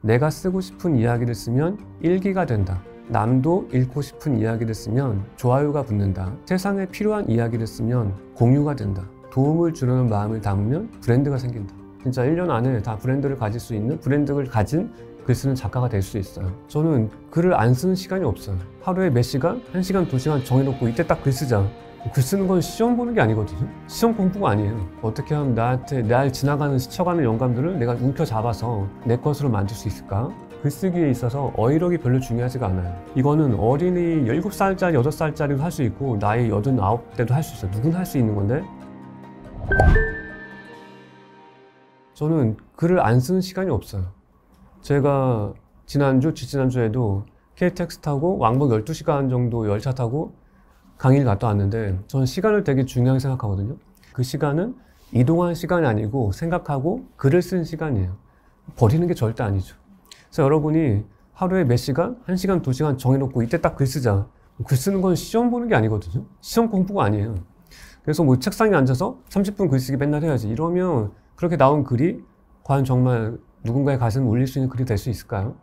내가 쓰고 싶은 이야기를 쓰면 일기가 된다. 남도 읽고 싶은 이야기를 쓰면 좋아요가 붙는다. 세상에 필요한 이야기를 쓰면 공유가 된다. 도움을 주려는 마음을 담으면 브랜드가 생긴다. 진짜 1년 안에 다 브랜드를 가질 수 있는, 브랜드를 가진 글 쓰는 작가가 될 수 있어요. 저는 글을 안 쓰는 시간이 없어요. 하루에 몇 시간? 1시간, 2시간 정해놓고 이때 딱 글 쓰자. 글 쓰는 건 시험 보는 게 아니거든요. 시험 공부가 아니에요. 어떻게 하면 나한테 날 지나가는 스쳐가는 영감들을 내가 움켜잡아서 내 것으로 만들 수 있을까? 글쓰기에 있어서 어휘력이 별로 중요하지가 않아요. 이거는 어린이 7살짜리, 8살짜리도 할 수 있고 나이 89대도 할 수 있어요. 누구나 할 수 있는 건데 저는 글을 안 쓰는 시간이 없어요. 제가 지난주, 지지난주에도 KTX 타고 왕복 12시간 정도 열차 타고 강의를 갔다 왔는데 저는 시간을 되게 중요하게 생각하거든요. 그 시간은 이동한 시간이 아니고 생각하고 글을 쓰는 시간이에요. 버리는 게 절대 아니죠. 그래서 여러분이 하루에 몇 시간? 1시간, 2시간 정해놓고 이때 딱 글 쓰자. 글 쓰는 건 시험 보는 게 아니거든요. 시험 공부가 아니에요. 그래서 뭐 책상에 앉아서 30분 글쓰기 맨날 해야지. 이러면 그렇게 나온 글이 과연 정말 누군가의 가슴을 울릴 수 있는 글이 될 수 있을까요?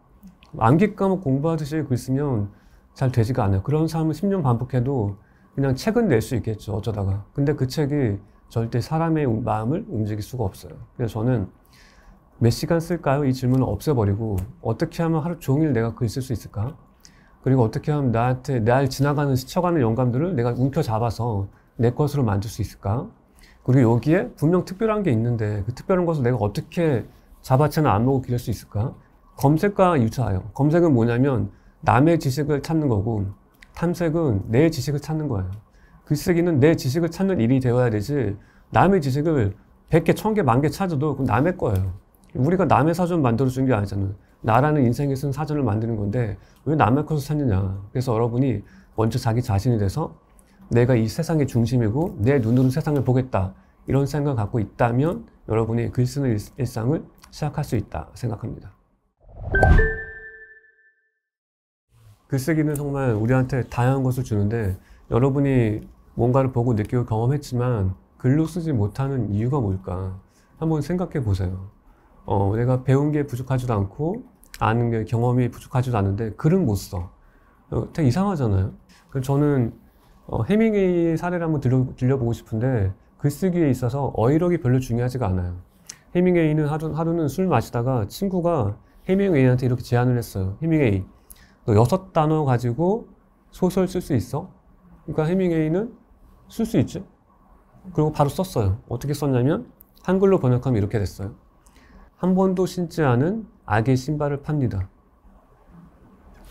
암기 과목 공부하듯이 글 쓰면 잘 되지가 않아요. 그런 삶을 10년 반복해도 그냥 책은 낼 수 있겠죠, 어쩌다가. 근데 그 책이 절대 사람의 마음을 움직일 수가 없어요. 그래서 저는 몇 시간 쓸까요? 이 질문을 없애버리고 어떻게 하면 하루 종일 내가 글 쓸 수 있을까? 그리고 어떻게 하면 나한테 날 지나가는, 스쳐가는 영감들을 내가 움켜잡아서 내 것으로 만들 수 있을까? 그리고 여기에 분명 특별한 게 있는데 그 특별한 것을 내가 어떻게 잡아채나 안목을 기를 수 있을까? 검색과 유사해요. 검색은 뭐냐면 남의 지식을 찾는 거고 탐색은 내 지식을 찾는 거예요. 글쓰기는 내 지식을 찾는 일이 되어야 되지 남의 지식을 100개, 1000개, 10,000개 찾아도 그건 남의 거예요. 우리가 남의 사전 만들어준 게 아니잖아요. 나라는 인생에 쓴 사전을 만드는 건데 왜 남의 것을 찾느냐. 그래서 여러분이 먼저 자기 자신이 돼서 내가 이 세상의 중심이고 내 눈으로 세상을 보겠다. 이런 생각을 갖고 있다면 여러분이 글 쓰는 일상을 시작할 수 있다 생각합니다. 글쓰기는 정말 우리한테 다양한 것을 주는데 여러분이 뭔가를 보고 느끼고 경험했지만 글로 쓰지 못하는 이유가 뭘까? 한번 생각해 보세요. 내가 배운 게 부족하지도 않고 아는 게 경험이 부족하지도 않은데 글은 못 써. 되게 이상하잖아요. 그래서 저는 해밍웨이의 사례를 한번 들려보고 싶은데 글쓰기에 있어서 어휘력이 별로 중요하지가 않아요. 해밍웨이는 하루는 술 마시다가 친구가 해밍웨이한테 이렇게 제안을 했어요. 해밍웨이, 너 6단어 가지고 소설 쓸 수 있어? 그러니까 해밍웨이는 쓸 수 있지? 그리고 바로 썼어요. 어떻게 썼냐면 한글로 번역하면 이렇게 됐어요. 한 번도 신지 않은 악의 신발을 팝니다.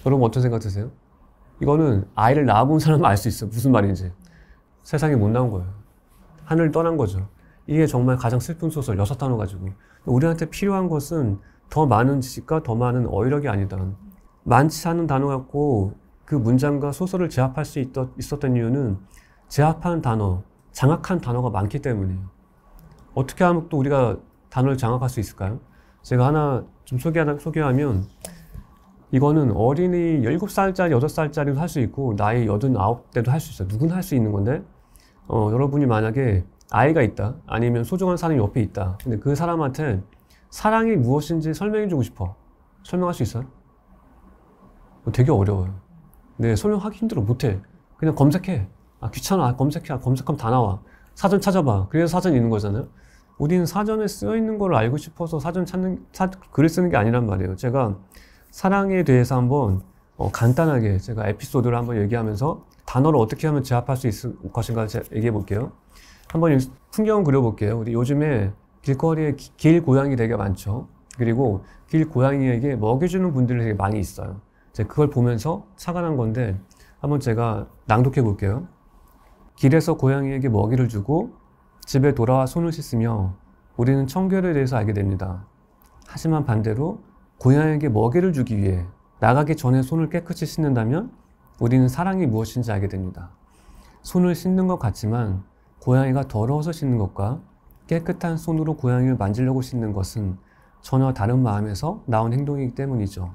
여러분 어떤 생각 드세요? 이거는 아이를 낳아본 사람은 알 수 있어요. 무슨 말인지. 세상에 못 나온 거예요. 하늘을 떠난 거죠. 이게 정말 가장 슬픈 소설 6단어 가지고. 우리한테 필요한 것은 더 많은 지식과 더 많은 어휘력이 아니다. 많지 않은 단어 갖고 그 문장과 소설을 제압할 수 있었던 이유는 제압한 단어, 장악한 단어가 많기 때문이에요. 어떻게 하면 또 우리가 단어를 장악할 수 있을까요? 제가 하나 좀 소개하면 이거는 어린이 7살짜리, 8살짜리도 할 수 있고 나이 89대도 할 수 있어요. 누구나 할 수 있는 건데 여러분이 만약에 아이가 있다 아니면 소중한 사람이 옆에 있다 근데 그 사람한테 사랑이 무엇인지 설명해 주고 싶어. 설명할 수 있어요? 되게 어려워요. 네, 설명하기 힘들어. 못해. 그냥 검색해. 귀찮아. 검색해. 검색하면 다 나와. 사전 찾아봐. 그래서 사전이 있는 거잖아요. 우리는 사전에 쓰여 있는 걸 알고 싶어서 글을 쓰는 게 아니란 말이에요. 제가 사랑에 대해서 한번 간단하게 제가 에피소드를 한번 얘기하면서 단어를 어떻게 하면 제압할 수 있을 것인가 얘기해 볼게요. 한번 풍경을 그려볼게요. 우리 요즘에 길거리에 길 고양이 되게 많죠. 그리고 길 고양이에게 먹여주는 분들이 되게 많이 있어요. 제가 그걸 보면서 착안한 건데 한번 제가 낭독해 볼게요. 길에서 고양이에게 먹이를 주고 집에 돌아와 손을 씻으며 우리는 청결에 대해서 알게 됩니다. 하지만 반대로 고양이에게 먹이를 주기 위해 나가기 전에 손을 깨끗이 씻는다면 우리는 사랑이 무엇인지 알게 됩니다. 손을 씻는 것 같지만 고양이가 더러워서 씻는 것과 깨끗한 손으로 고양이를 만지려고 씻는 것은 전혀 다른 마음에서 나온 행동이기 때문이죠.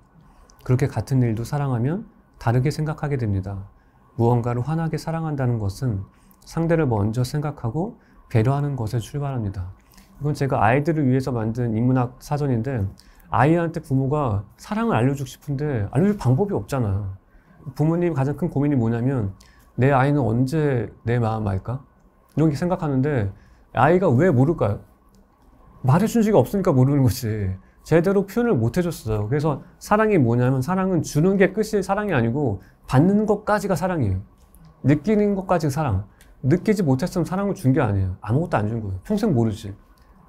그렇게 같은 일도 사랑하면 다르게 생각하게 됩니다. 무언가를 환하게 사랑한다는 것은 상대를 먼저 생각하고 배려하는 것에 출발합니다. 이건 제가 아이들을 위해서 만든 인문학 사전인데 아이한테 부모가 사랑을 알려주고 싶은데 알려줄 방법이 없잖아. 부모님 가장 큰 고민이 뭐냐면 내 아이는 언제 내 마음 알까? 이런 게 생각하는데 아이가 왜 모를까요? 말해준 적이 없으니까 모르는 거지. 제대로 표현을 못 해줬어요. 그래서 사랑이 뭐냐면 사랑은 주는 게 끝이 사랑이 아니고 받는 것까지가 사랑이에요. 느끼는 것까지가 사랑. 느끼지 못했으면 사랑을 준 게 아니에요. 아무것도 안 준 거예요. 평생 모르지.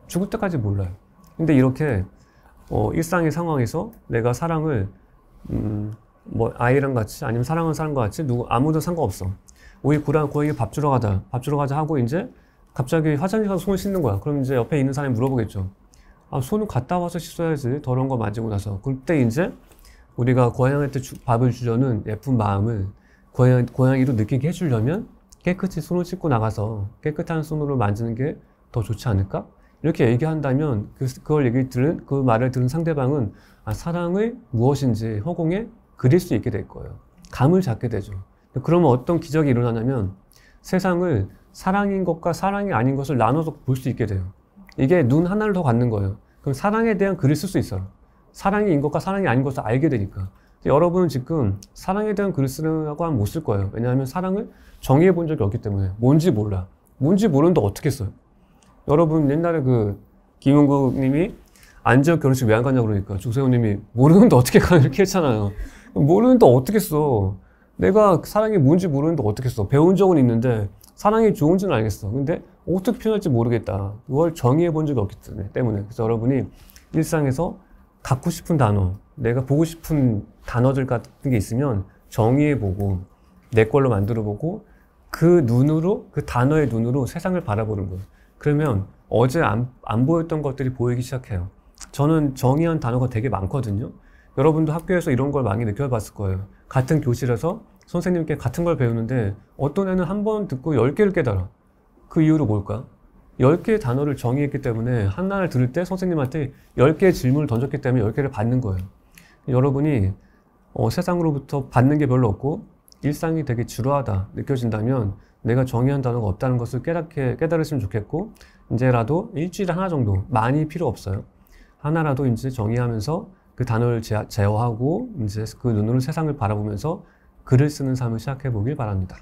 죽을 때까지 몰라요. 근데 이렇게 일상의 상황에서 내가 사랑을 뭐 아이랑 같이 아니면 사랑하는 사람과 같이 아무도 상관없어. 우리 고양이 밥 주러 가자 하고 이제 갑자기 화장실 가서 손을 씻는 거야. 그럼 이제 옆에 있는 사람이 물어보겠죠. 아, 손을 갔다 와서 씻어야지. 더러운 거 만지고 나서. 그때 이제 우리가 고양이한테 밥을 주려는 예쁜 마음을 고양이로 느끼게 해주려면 깨끗이 손을 씻고 나가서 깨끗한 손으로 만지는 게 더 좋지 않을까? 이렇게 얘기한다면 그 말을 들은 상대방은 사랑을 무엇인지 허공에 그릴 수 있게 될 거예요. 감을 잡게 되죠. 그러면 어떤 기적이 일어나냐면 세상을 사랑인 것과 사랑이 아닌 것을 나눠서 볼 수 있게 돼요. 이게 눈 하나를 더 갖는 거예요. 그럼 사랑에 대한 글을 쓸 수 있어요. 사랑인 것과 사랑이 아닌 것을 알게 되니까. 여러분은 지금 사랑에 대한 글을 쓰라고 하면 못 쓸 거예요. 왜냐하면 사랑을 정의해 본 적이 없기 때문에. 뭔지 몰라. 뭔지 모르는데 어떻게 써요? 여러분 옛날에 김은국 님이 안지혁 결혼식 왜 안 갔냐고 그러니까 조세호 님이 모르는데 어떻게 가 이렇게 했잖아요. 모르는데 어떻게 써? 내가 사랑이 뭔지 모르는데 어떻게 써? 배운 적은 있는데 사랑이 좋은지는 알겠어. 근데 어떻게 표현할지 모르겠다. 그걸 정의해 본 적이 없기 때문에. 그래서 여러분이 일상에서 갖고 싶은 단어, 내가 보고 싶은 단어들 같은 게 있으면 정의해 보고 내 걸로 만들어 보고 그 단어의 눈으로 세상을 바라보는 거예요. 그러면 어제 안 보였던 것들이 보이기 시작해요. 저는 정의한 단어가 되게 많거든요. 여러분도 학교에서 이런 걸 많이 느껴봤을 거예요. 같은 교실에서 선생님께 같은 걸 배우는데 어떤 애는 한 번 듣고 10개를 깨달아. 그 이유로 뭘까? 10개의 단어를 정의했기 때문에 하나를 들을 때 선생님한테 10개의 질문을 던졌기 때문에 10개를 받는 거예요. 여러분이 세상으로부터 받는 게 별로 없고 일상이 되게 지루하다 느껴진다면 내가 정의한 단어가 없다는 것을 깨달으시면 좋겠고 이제라도 일주일에 하나 정도, 많이 필요 없어요. 하나라도 이제 정의하면서 그 단어를 제어하고 이제 그 눈으로 세상을 바라보면서 글을 쓰는 삶을 시작해 보길 바랍니다.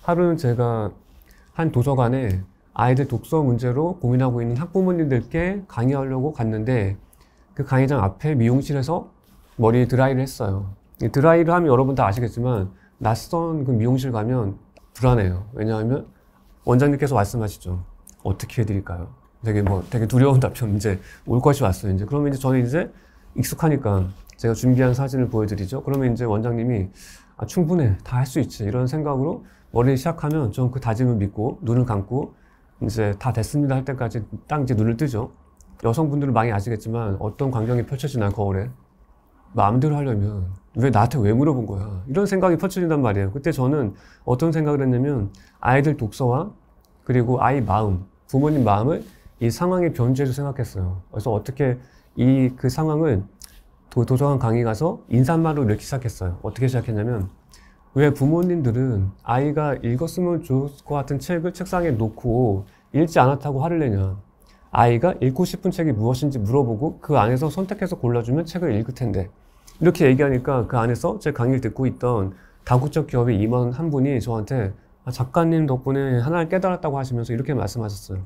하루는 제가 한 도서관에 아이들 독서 문제로 고민하고 있는 학부모님들께 강의하려고 갔는데 그 강의장 앞에 미용실에서 머리 드라이를 했어요. 드라이를 하면 여러분 다 아시겠지만 낯선 그 미용실 가면 불안해요. 왜냐하면 원장님께서 말씀하시죠. 어떻게 해드릴까요? 되게 두려운 답변. 이제 올 것이 왔어요. 그러면 저는 익숙하니까 제가 준비한 사진을 보여드리죠. 그러면 이제 원장님이 충분해. 다 할 수 있지. 이런 생각으로 머리를 시작하면 좀 그 다짐을 믿고 눈을 감고 이제 다 됐습니다 할 때까지 딱 이제 눈을 뜨죠. 여성분들은 많이 아시겠지만 어떤 광경이 펼쳐지나요, 거울에? 마음대로 하려면 왜 나한테 왜 물어본 거야? 이런 생각이 펼쳐진단 말이에요. 그때 저는 어떤 생각을 했냐면 아이들 독서와 그리고 아이 마음, 부모님 마음을 이 상황의 변주에서 생각했어요. 그래서 어떻게 그 상황을 도서관 강의 가서 인사말로 읽기 시작했어요. 어떻게 시작했냐면 왜 부모님들은 아이가 읽었으면 좋을 것 같은 책을 책상에 놓고 읽지 않았다고 화를 내냐. 아이가 읽고 싶은 책이 무엇인지 물어보고 그 안에서 선택해서 골라주면 책을 읽을 텐데. 이렇게 얘기하니까 그 안에서 제 강의를 듣고 있던 다국적 기업의 임원 한 분이 저한테 작가님 덕분에 하나를 깨달았다고 하시면서 이렇게 말씀하셨어요.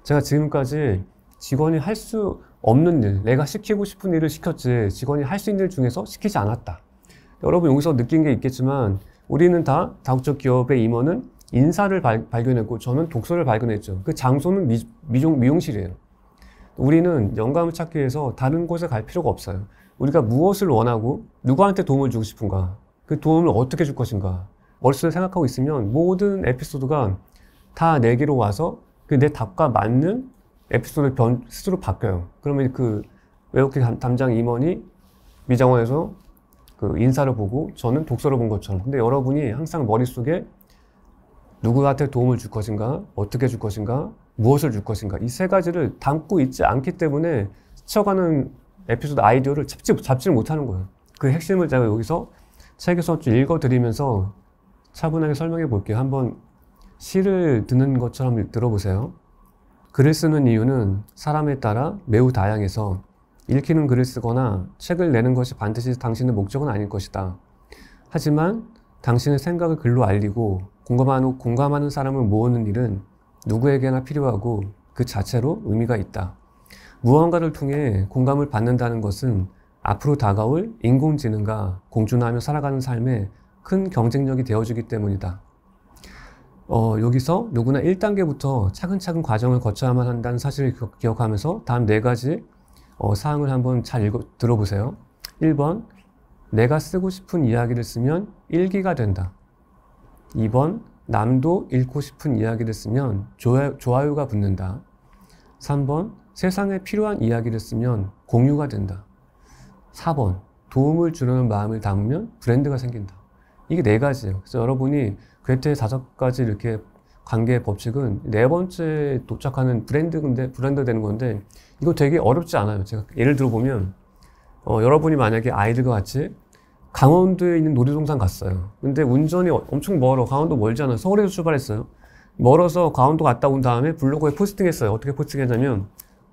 제가 지금까지 직원이 할 수 없는 일, 내가 시키고 싶은 일을 시켰지 직원이 할 수 있는 일 중에서 시키지 않았다. 여러분 여기서 느낀 게 있겠지만 우리는 다 다국적 기업의 임원은 인사를 발견했고 저는 독서를 발견했죠. 그 장소는 미용실이에요. 우리는 영감을 찾기 위해서 다른 곳에 갈 필요가 없어요. 우리가 무엇을 원하고 누구한테 도움을 주고 싶은가, 그 도움을 어떻게 줄 것인가 머릿속에 생각하고 있으면 모든 에피소드가 다 내게로 와서 그 내 답과 맞는 에피소드 스스로 바뀌어요. 그러면 그 외국계 담당 임원이 미장원에서 그 인사를 보고 저는 독서를 본 것처럼. 근데 여러분이 항상 머릿속에 누구한테 도움을 줄 것인가, 어떻게 줄 것인가, 무엇을 줄 것인가 이 세 가지를 담고 있지 않기 때문에 스쳐가는 에피소드 아이디어를 잡지를 못하는 거예요. 그 핵심을 제가 여기서 책에서 좀 읽어드리면서 차분하게 설명해 볼게요. 한번 시를 듣는 것처럼 들어보세요. 글을 쓰는 이유는 사람에 따라 매우 다양해서 읽히는 글을 쓰거나 책을 내는 것이 반드시 당신의 목적은 아닐 것이다. 하지만 당신의 생각을 글로 알리고 공감하는 사람을 모으는 일은 누구에게나 필요하고 그 자체로 의미가 있다. 무언가를 통해 공감을 받는다는 것은 앞으로 다가올 인공지능과 공존하며 살아가는 삶에 큰 경쟁력이 되어주기 때문이다. 여기서 누구나 1단계부터 차근차근 과정을 거쳐야만 한다는 사실을 기억하면서 다음 4가지 사항을 한번 잘 들어보세요. 1번, 내가 쓰고 싶은 이야기를 쓰면 일기가 된다. 2번, 남도 읽고 싶은 이야기를 쓰면 좋아요가 붙는다. 3번, 세상에 필요한 이야기를 쓰면 공유가 된다. 4번, 도움을 주려는 마음을 담으면 브랜드가 생긴다. 이게 4가지예요. 그래서 여러분이 괴테의 5가지 이렇게 관계의 법칙은 4번째 도착하는 브랜드 되는 건데, 이거 되게 어렵지 않아요. 제가 예를 들어보면, 여러분이 만약에 아이들과 같이 강원도에 있는 놀이동산 갔어요. 근데 운전이 엄청 멀어. 강원도 멀지 않아요. 서울에서 출발했어요. 멀어서 강원도 갔다 온 다음에 블로그에 포스팅했어요. 어떻게 포스팅했냐면,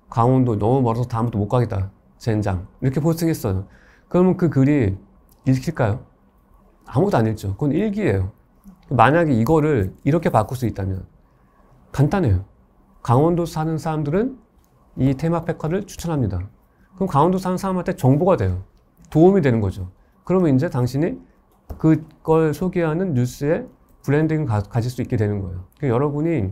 강원도 너무 멀어서 다음부터 못 가겠다. 젠장. 이렇게 포스팅했어요. 그러면 그 글이 읽힐까요? 아무도 안 읽죠. 그건 일기예요. 만약에 이거를 이렇게 바꿀 수 있다면 간단해요. 강원도 사는 사람들은 이 테마백화를 추천합니다. 그럼 강원도 사는 사람한테 정보가 돼요. 도움이 되는 거죠. 그러면 이제 당신이 그걸 소개하는 뉴스에 브랜딩을 가질 수 있게 되는 거예요. 그러니까 여러분이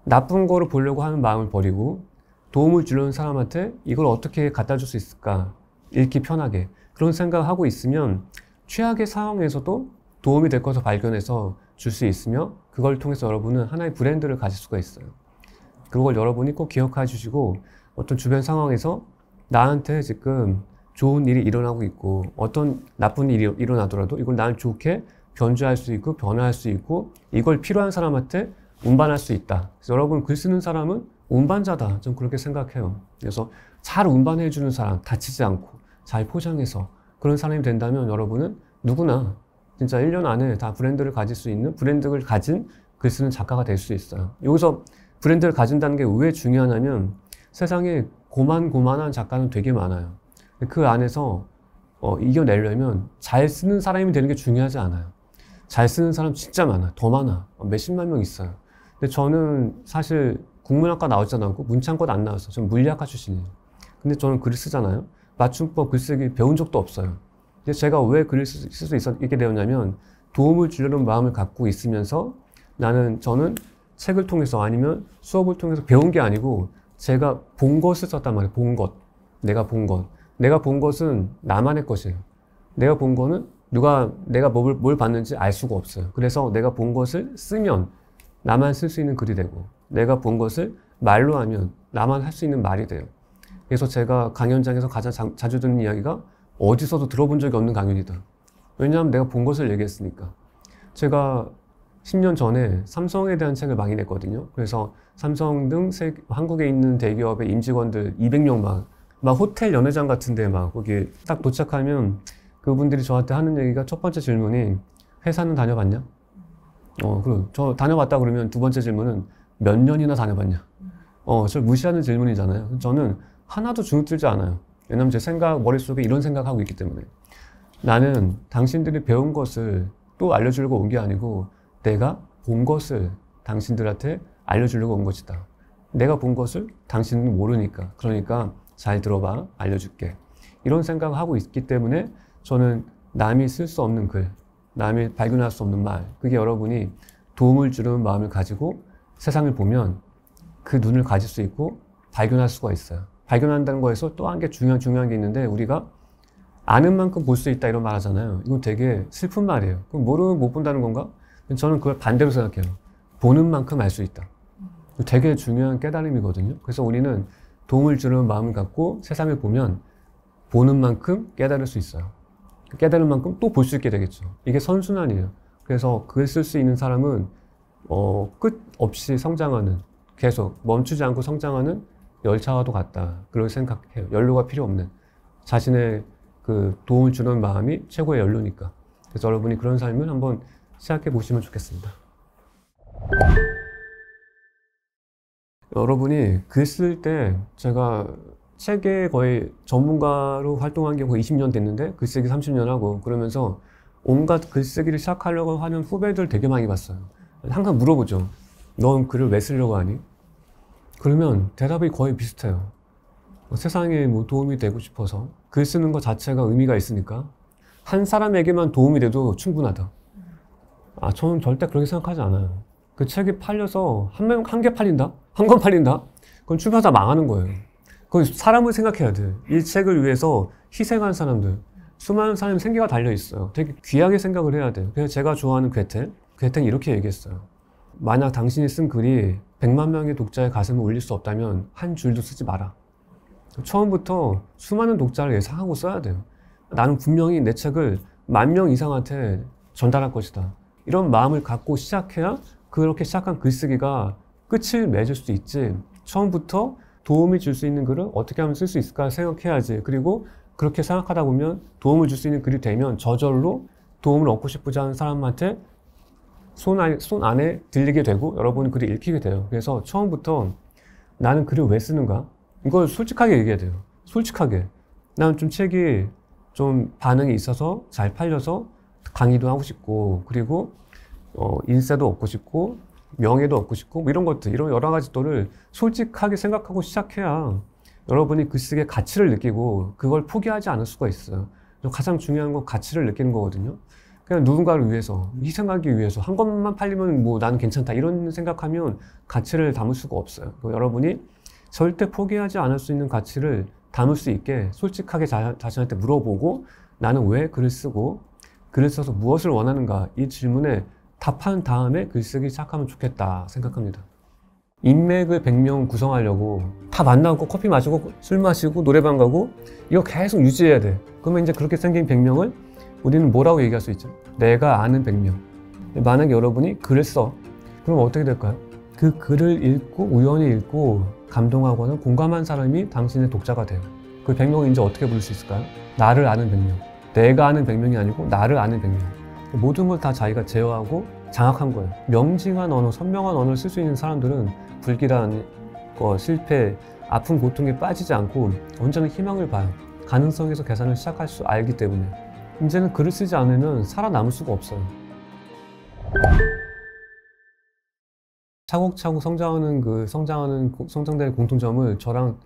나쁜 거를 보려고 하는 마음을 버리고 도움을 주려는 사람한테 이걸 어떻게 갖다 줄 수 있을까? 읽기 편하게. 그런 생각을 하고 있으면 최악의 상황에서도 도움이 될 것을 발견해서 줄 수 있으며 그걸 통해서 여러분은 하나의 브랜드를 가질 수가 있어요. 그걸 여러분이 꼭 기억해 주시고 어떤 주변 상황에서 나한테 지금 좋은 일이 일어나고 있고 어떤 나쁜 일이 일어나더라도 이걸 나를 좋게 변주할 수 있고 변화할 수 있고 이걸 필요한 사람한테 운반할 수 있다. 그래서 여러분 글 쓰는 사람은 운반자다. 좀 그렇게 생각해요. 그래서 잘 운반해 주는 사람, 다치지 않고 잘 포장해서 그런 사람이 된다면 여러분은 누구나 진짜 1년 안에 다 브랜드를 가질 수 있는 브랜드를 가진 글 쓰는 작가가 될 수 있어요. 여기서 브랜드를 가진다는 게 왜 중요하냐면 세상에 고만고만한 작가는 되게 많아요. 그 안에서 이겨내려면 잘 쓰는 사람이 되는 게 중요하지 않아요. 잘 쓰는 사람 진짜 많아요. 더 많아. 몇십만 명 있어요. 근데 저는 사실 국문학과 나오지 않고 문창고도 안 나왔어요. 저는 물리학과 출신이에요. 근데 저는 글을 쓰잖아요. 맞춤법 글쓰기 배운 적도 없어요. 근데 제가 왜 글을 쓸 수 있게 되었냐면 도움을 주려는 마음을 갖고 있으면서 저는 책을 통해서 아니면 수업을 통해서 배운 게 아니고 제가 본 것을 썼단 말이에요. 본 것. 내가 본 것. 내가 본 것은 나만의 것이에요. 내가 본 거는 내가 뭘 봤는지 알 수가 없어요. 그래서 내가 본 것을 쓰면 나만 쓸 수 있는 글이 되고 내가 본 것을 말로 하면 나만 할 수 있는 말이 돼요. 그래서 제가 강연장에서 가장 자주 듣는 이야기가 어디서도 들어본 적이 없는 강연이다. 왜냐하면 내가 본 것을 얘기했으니까. 제가 10년 전에 삼성에 대한 책을 많이 냈거든요. 그래서 삼성 등 한국에 있는 대기업의 임직원들 200명 막 호텔 연회장 같은데 막 거기 딱 도착하면 그분들이 저한테 하는 얘기가 첫 번째 질문이 회사는 다녀봤냐? 그리고 저 다녀봤다 그러면 두 번째 질문은 몇 년이나 다녀봤냐? 저 무시하는 질문이잖아요. 저는 하나도 주눅들지 않아요. 왜냐면 제 머릿속에 이런 생각하고 있기 때문에. 나는 당신들이 배운 것을 또 알려주려고 온 게 아니고 내가 본 것을 당신들한테 알려주려고 온 것이다. 내가 본 것을 당신은 모르니까. 그러니까 잘 들어봐. 알려줄게. 이런 생각을 하고 있기 때문에 저는 남이 쓸 수 없는 글, 남이 발견할 수 없는 말, 그게 여러분이 도움을 주려는 마음을 가지고 세상을 보면 그 눈을 가질 수 있고 발견할 수가 있어요. 발견한다는 거에서 또 한 개 중요한 게 있는데 우리가 아는 만큼 볼 수 있다 이런 말 하잖아요. 이건 되게 슬픈 말이에요. 그럼 모르면 못 본다는 건가? 저는 그걸 반대로 생각해요. 보는 만큼 알 수 있다. 되게 중요한 깨달음이거든요. 그래서 우리는 도움을 주는 마음을 갖고 세상을 보면 보는 만큼 깨달을 수 있어요. 깨달은 만큼 또 볼 수 있게 되겠죠. 이게 선순환이에요. 그래서 글 쓸 수 있는 사람은 끝 없이 성장하는, 계속 멈추지 않고 성장하는 열차와도 같다. 그렇게 생각해요. 연료가 필요 없는 자신의 그 도움을 주는 마음이 최고의 연료니까. 그래서 여러분이 그런 삶을 한번 시작해 보시면 좋겠습니다. 여러분이 글 쓸 때 제가 책에 거의 전문가로 활동한 게 거의 20년 됐는데 글쓰기 30년 하고 그러면서 온갖 글쓰기를 시작하려고 하는 후배들 되게 많이 봤어요. 항상 물어보죠. 넌 글을 왜 쓰려고 하니? 그러면 대답이 거의 비슷해요. 세상에 뭐 도움이 되고 싶어서 글 쓰는 것 자체가 의미가 있으니까 한 사람에게만 도움이 돼도 충분하다. 저는 절대 그렇게 생각하지 않아요. 그 책이 팔려서 한 개 팔린다? 한 권 팔린다? 그건 출판사 망하는 거예요. 그 사람을 생각해야 돼. 이 책을 위해서 희생한 사람들, 수많은 사람의 생계가 달려 있어요. 되게 귀하게 생각을 해야 돼요. 그래서 제가 좋아하는 괴텐이 이렇게 얘기했어요. 만약 당신이 쓴 글이 100만 명의 독자의 가슴을 울릴 수 없다면 한 줄도 쓰지 마라. 처음부터 수많은 독자를 예상하고 써야 돼요. 나는 분명히 내 책을 10,000명 이상한테 전달할 것이다. 이런 마음을 갖고 시작해야 그렇게 시작한 글쓰기가 끝을 맺을 수 있지. 처음부터 도움이 줄 수 있는 글을 어떻게 하면 쓸 수 있을까 생각해야지. 그리고 그렇게 생각하다 보면 도움을 줄 수 있는 글이 되면 저절로 도움을 얻고 싶지 않은 사람한테 손 안에 들리게 되고 여러분은 글을 읽히게 돼요. 그래서 처음부터 나는 글을 왜 쓰는가? 이걸 솔직하게 얘기해야 돼요. 솔직하게. 나는 좀 책이 좀 반응이 있어서 잘 팔려서 강의도 하고 싶고 그리고 인세도 얻고 싶고 명예도 얻고 싶고 뭐 이런 것들, 이런 여러 가지들을 솔직하게 생각하고 시작해야 여러분이 글쓰기의 가치를 느끼고 그걸 포기하지 않을 수가 있어요. 가장 중요한 건 가치를 느끼는 거거든요. 그냥 누군가를 위해서, 희생하기 위해서 한 권만 팔리면 뭐 나는 괜찮다 이런 생각하면 가치를 담을 수가 없어요. 여러분이 절대 포기하지 않을 수 있는 가치를 담을 수 있게 솔직하게 자신한테 물어보고 나는 왜 글을 쓰고 글을 써서 무엇을 원하는가 이 질문에 답한 다음에 글쓰기 시작하면 좋겠다 생각합니다. 인맥을 100명 구성하려고 다 만나고 커피 마시고 술 마시고 노래방 가고 이거 계속 유지해야 돼. 그러면 이제 그렇게 생긴 100명을 우리는 뭐라고 얘기할 수 있죠? 내가 아는 100명. 만약에 여러분이 글을 써. 그럼 어떻게 될까요? 그 글을 읽고 우연히 읽고 감동하거나 공감한 사람이 당신의 독자가 돼요. 그 100명을 이제 어떻게 부를 수 있을까요? 나를 아는 100명. 내가 아는 100명이 아니고 나를 아는 100명. 모든 걸 다 자기가 제어하고 장악한 거예요. 명징한 언어, 선명한 언어를 쓸 수 있는 사람들은 불길한 실패, 아픈 고통에 빠지지 않고 언제나 희망을 봐요. 가능성에서 계산을 시작할 수 알기 때문에. 이제는 글을 쓰지 않으면 살아남을 수가 없어요. 차곡차곡 성장되는 공통점을 저랑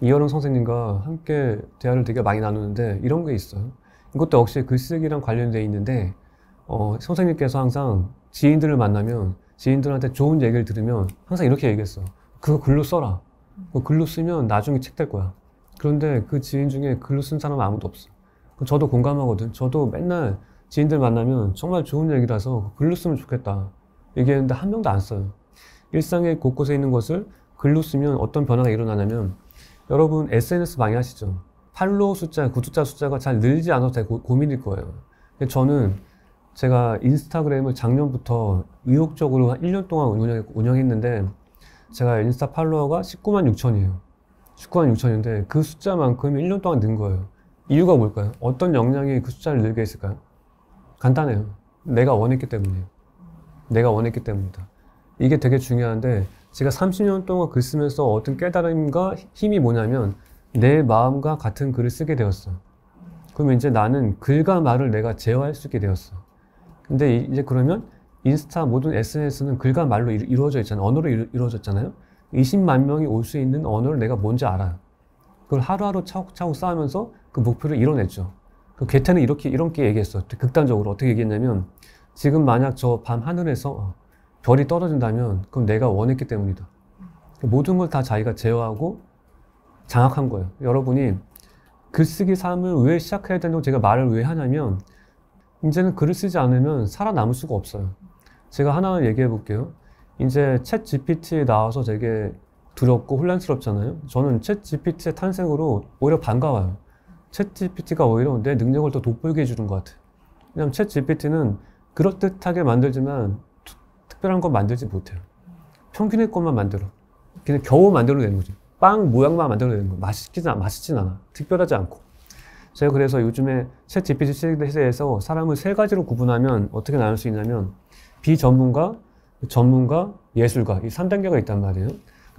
이어른 선생님과 함께 대화를 되게 많이 나누는데 이런 게 있어요. 이것도 역시 글쓰기랑 관련되어 있는데 선생님께서 항상 지인들을 만나면 지인들한테 좋은 얘기를 들으면 항상 이렇게 얘기했어. 그거 글로 써라. 그거 글로 쓰면 나중에 책 될 거야. 그런데 그 지인 중에 글로 쓴 사람은 아무도 없어. 저도 공감하거든. 저도 맨날 지인들 만나면 정말 좋은 얘기라서 글로 쓰면 좋겠다 얘기했는데 한 명도 안 써요. 일상의 곳곳에 있는 것을 글로 쓰면 어떤 변화가 일어나냐면 여러분 SNS 많이 하시죠? 팔로워 숫자, 구독자 숫자가 잘 늘지 않아서 되게 고민일 거예요. 근데 저는 제가 인스타그램을 작년부터 의욕적으로 한 1년 동안 운영했는데 제가 인스타 팔로워가 19만 6천이에요. 19만 6천인데 그 숫자만큼 1년 동안 는 거예요. 이유가 뭘까요? 어떤 역량이 그 숫자를 늘게 했을까요? 간단해요. 내가 원했기 때문이에요. 내가 원했기 때문이다. 이게 되게 중요한데 제가 30년 동안 글 쓰면서 어떤 깨달음과 힘이 뭐냐면 내 마음과 같은 글을 쓰게 되었어. 그러면 이제 나는 글과 말을 내가 제어할 수 있게 되었어. 근데 이제 그러면 인스타 모든 SNS는 글과 말로 이루어져 있잖아요. 언어로 이루어졌잖아요. 20만 명이 올 수 있는 언어를 내가 뭔지 알아요. 그걸 하루하루 차곡차곡 쌓으면서 그 목표를 이뤄냈죠. 그 괴테는 이렇게 얘기했어. 극단적으로 어떻게 얘기했냐면 지금 만약 저 밤 하늘에서 별이 떨어진다면 그럼 내가 원했기 때문이다. 모든 걸 다 자기가 제어하고 장악한 거예요. 여러분이 글쓰기 삶을 왜 시작해야 되는지 제가 말을 왜 하냐면 이제는 글을 쓰지 않으면 살아남을 수가 없어요. 제가 하나 얘기해 볼게요. 이제 챗 GPT에 나와서 되게 두렵고 혼란스럽잖아요. 저는 챗 GPT의 탄생으로 오히려 반가워요. 챗 GPT가 오히려 내 능력을 더 돋보이게 해주는 것 같아요. 왜냐하면 챗 GPT는 그럴듯하게 만들지만 특별한 건 만들지 못해요. 평균의 것만 만들어. 그냥 겨우 만들어내는 거죠. 빵 모양만 만들어내는 거예요. 맛있진 않아. 특별하지 않고. 제가 그래서 요즘에 챗 GPT 시대에서 사람을 세 가지로 구분하면 어떻게 나눌 수 있냐면 비전문가, 전문가, 예술가 이 3단계가 있단 말이에요.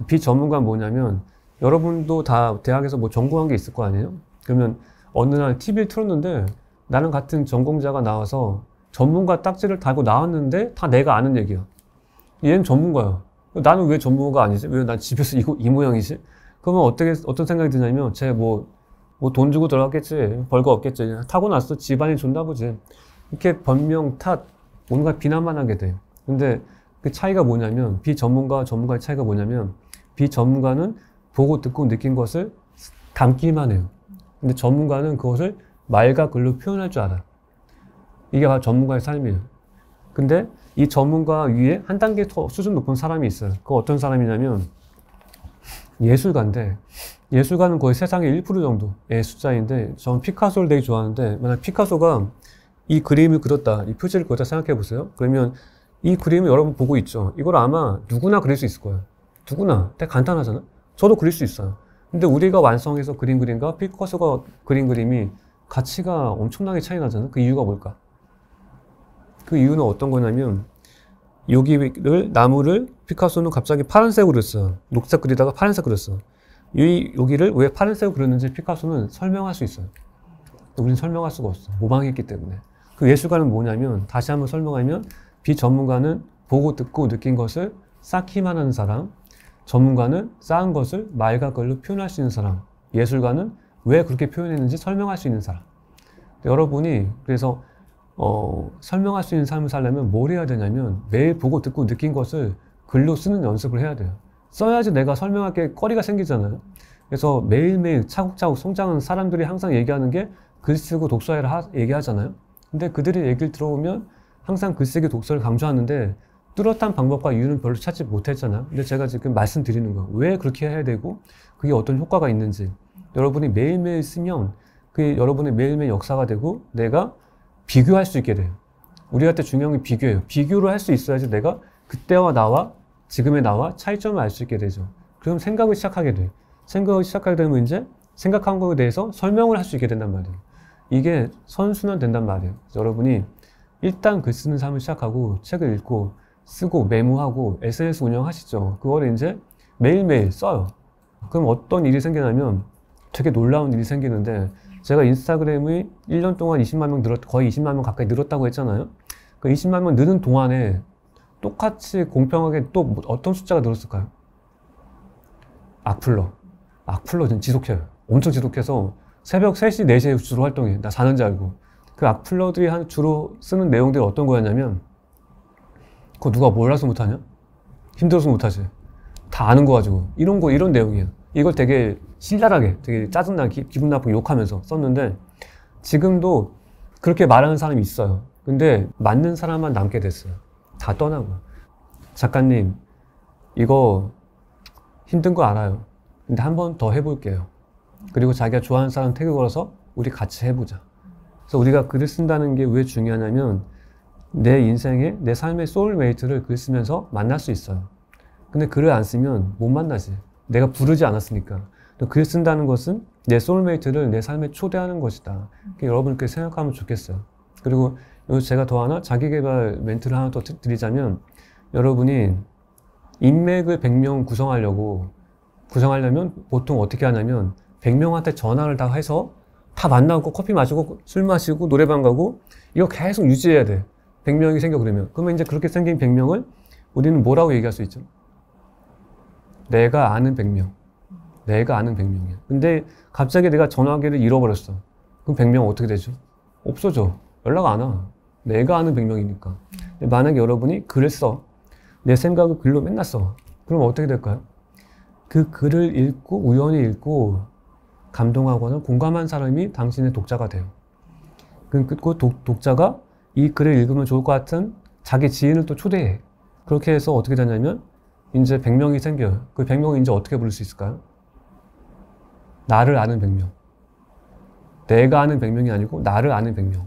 비전문가는 뭐냐면 여러분도 다 대학에서 뭐 전공한 게 있을 거 아니에요? 그러면 어느 날 TV를 틀었는데 나랑 같은 전공자가 나와서 전문가 딱지를 달고 나왔는데 다 내가 아는 얘기야. 얘는 전문가야. 나는 왜 전문가가 아니지? 왜 난 집에서 이 모양이지? 그러면 어떤 생각이 드냐면 쟤 뭐 돈 주고 들어갔겠지. 별거 없겠지. 타고났어. 집안이 좋나 보지. 이렇게 변명, 탓, 뭔가 비난만 하게 돼. 근데 그 차이가 뭐냐면 비전문가와 전문가의 차이가 뭐냐면 비전문가는 보고 듣고 느낀 것을 담기만 해요. 근데 전문가는 그것을 말과 글로 표현할 줄 알아. 이게 바로 전문가의 삶이에요. 근데 이 전문가 위에 한 단계 더 수준 높은 사람이 있어요. 그 어떤 사람이냐면 예술가인데 예술가는 거의 세상의 1% 정도의 숫자인데 저는 피카소를 되게 좋아하는데 만약 피카소가 이 그림을 그렸다, 이 표지를 그렸다 생각해 보세요. 그러면 이 그림을 여러분 보고 있죠. 이걸 아마 누구나 그릴 수 있을 거예요. 누구나. 되게 간단하잖아. 저도 그릴 수 있어요. 근데 우리가 완성해서 그린 그림과 피카소가 그린 그림이 가치가 엄청나게 차이 나잖아. 그 이유가 뭘까? 그 이유는 어떤 거냐면 나무를 피카소는 갑자기 파란색으로 그렸어요. 녹색 그리다가 파란색 그렸어. 여기를 왜 파란색으로 그렸는지 피카소는 설명할 수 있어요. 우리는 설명할 수가 없어. 모방했기 때문에. 그 예술가는 뭐냐면 다시 한번 설명하면 비전문가는 보고 듣고 느낀 것을 쌓기만 하는 사람, 전문가는 쌓은 것을 말과 글로 표현할 수 있는 사람, 예술가는 왜 그렇게 표현했는지 설명할 수 있는 사람. 여러분이 그래서 설명할 수 있는 삶을 살려면 뭘 해야 되냐면 매일 보고 듣고 느낀 것을 글로 쓰는 연습을 해야 돼요. 써야지 내가 설명할 게 거리가 생기잖아요. 그래서 매일매일 차곡차곡 성장하는 사람들이 항상 얘기하는 게 글 쓰고 독서해라 얘기하잖아요. 근데 그들이 얘기를 들어보면 항상 글쓰기 독서를 강조하는데 뚜렷한 방법과 이유는 별로 찾지 못했잖아요. 근데 제가 지금 말씀드리는 거 왜 그렇게 해야 되고 그게 어떤 효과가 있는지 여러분이 매일매일 쓰면 그게 여러분의 매일매일 역사가 되고 내가 비교할 수 있게 돼요. 우리한테 중요한 게 비교예요. 비교를 할 수 있어야지 내가 그때와 나와 지금의 나와 차이점을 알 수 있게 되죠. 그럼 생각을 시작하게 돼. 생각을 시작하게 되면 이제 생각한 거에 대해서 설명을 할 수 있게 된단 말이에요. 이게 선순환 된단 말이에요. 여러분이 일단 글 쓰는 삶을 시작하고 책을 읽고 쓰고 메모하고 SNS 운영하시죠. 그걸 이제 매일매일 써요. 그럼 어떤 일이 생기냐면 되게 놀라운 일이 생기는데 제가 인스타그램이 1년 동안 20만 명 거의 20만 명 가까이 늘었다고 했잖아요. 그 20만 명 느는 동안에 똑같이 공평하게 또 어떤 숫자가 늘었을까요? 악플러 지속해요. 엄청 지속해서 새벽 3시, 4시에 주로 활동해. 나 자는 줄 알고. 그 악플러들이 주로 쓰는 내용들이 어떤 거였냐면 그거 누가 몰라서 못하냐? 힘들어서 못하지. 다 아는 거 가지고. 이런 내용이에요. 이걸 되게 신랄하게, 되게 짜증나게, 기분 나쁘게 욕하면서 썼는데 지금도 그렇게 말하는 사람이 있어요. 근데 맞는 사람만 남게 됐어요. 다 떠나고. 작가님, 이거 힘든 거 알아요. 근데 한 번 더 해볼게요. 그리고 자기가 좋아하는 사람 태그 걸어서 우리 같이 해보자. 그래서 우리가 글을 쓴다는 게 왜 중요하냐면 내 인생에 내 삶의 소울메이트를 글 쓰면서 만날 수 있어요. 근데 글을 안 쓰면 못 만나지. 내가 부르지 않았으니까. 글 쓴다는 것은 내 소울메이트를 내 삶에 초대하는 것이다. 여러분 그렇게 생각하면 좋겠어요. 그리고 제가 더 하나 자기계발 멘트를 하나 더 드리자면 여러분이 인맥을 100명 구성하려면 보통 어떻게 하냐면 100명한테 전화를 다 해서 다 만나고 커피 마시고 술 마시고 노래방 가고 이거 계속 유지해야 돼. 100명이 생겨 그러면. 그러면 이제 그렇게 생긴 100명을 우리는 뭐라고 얘기할 수 있죠? 내가 아는 100명. 내가 아는 100명이야. 근데 갑자기 내가 전화기를 잃어버렸어. 그럼 100명 어떻게 되죠? 없어져. 연락 안 와. 내가 아는 100명이니까. 만약에 여러분이 글을 써. 내 생각을 글로 맨날 써. 그럼 어떻게 될까요? 그 글을 읽고 우연히 읽고 감동하거나 공감한 사람이 당신의 독자가 돼요. 그 독자가 이 글을 읽으면 좋을 것 같은 자기 지인을 또 초대해. 그렇게 해서 어떻게 되냐면 이제 100명이 생겨요. 그 100명을 이제 어떻게 부를 수 있을까요? 나를 아는 100명. 내가 아는 100명이 아니고 나를 아는 100명.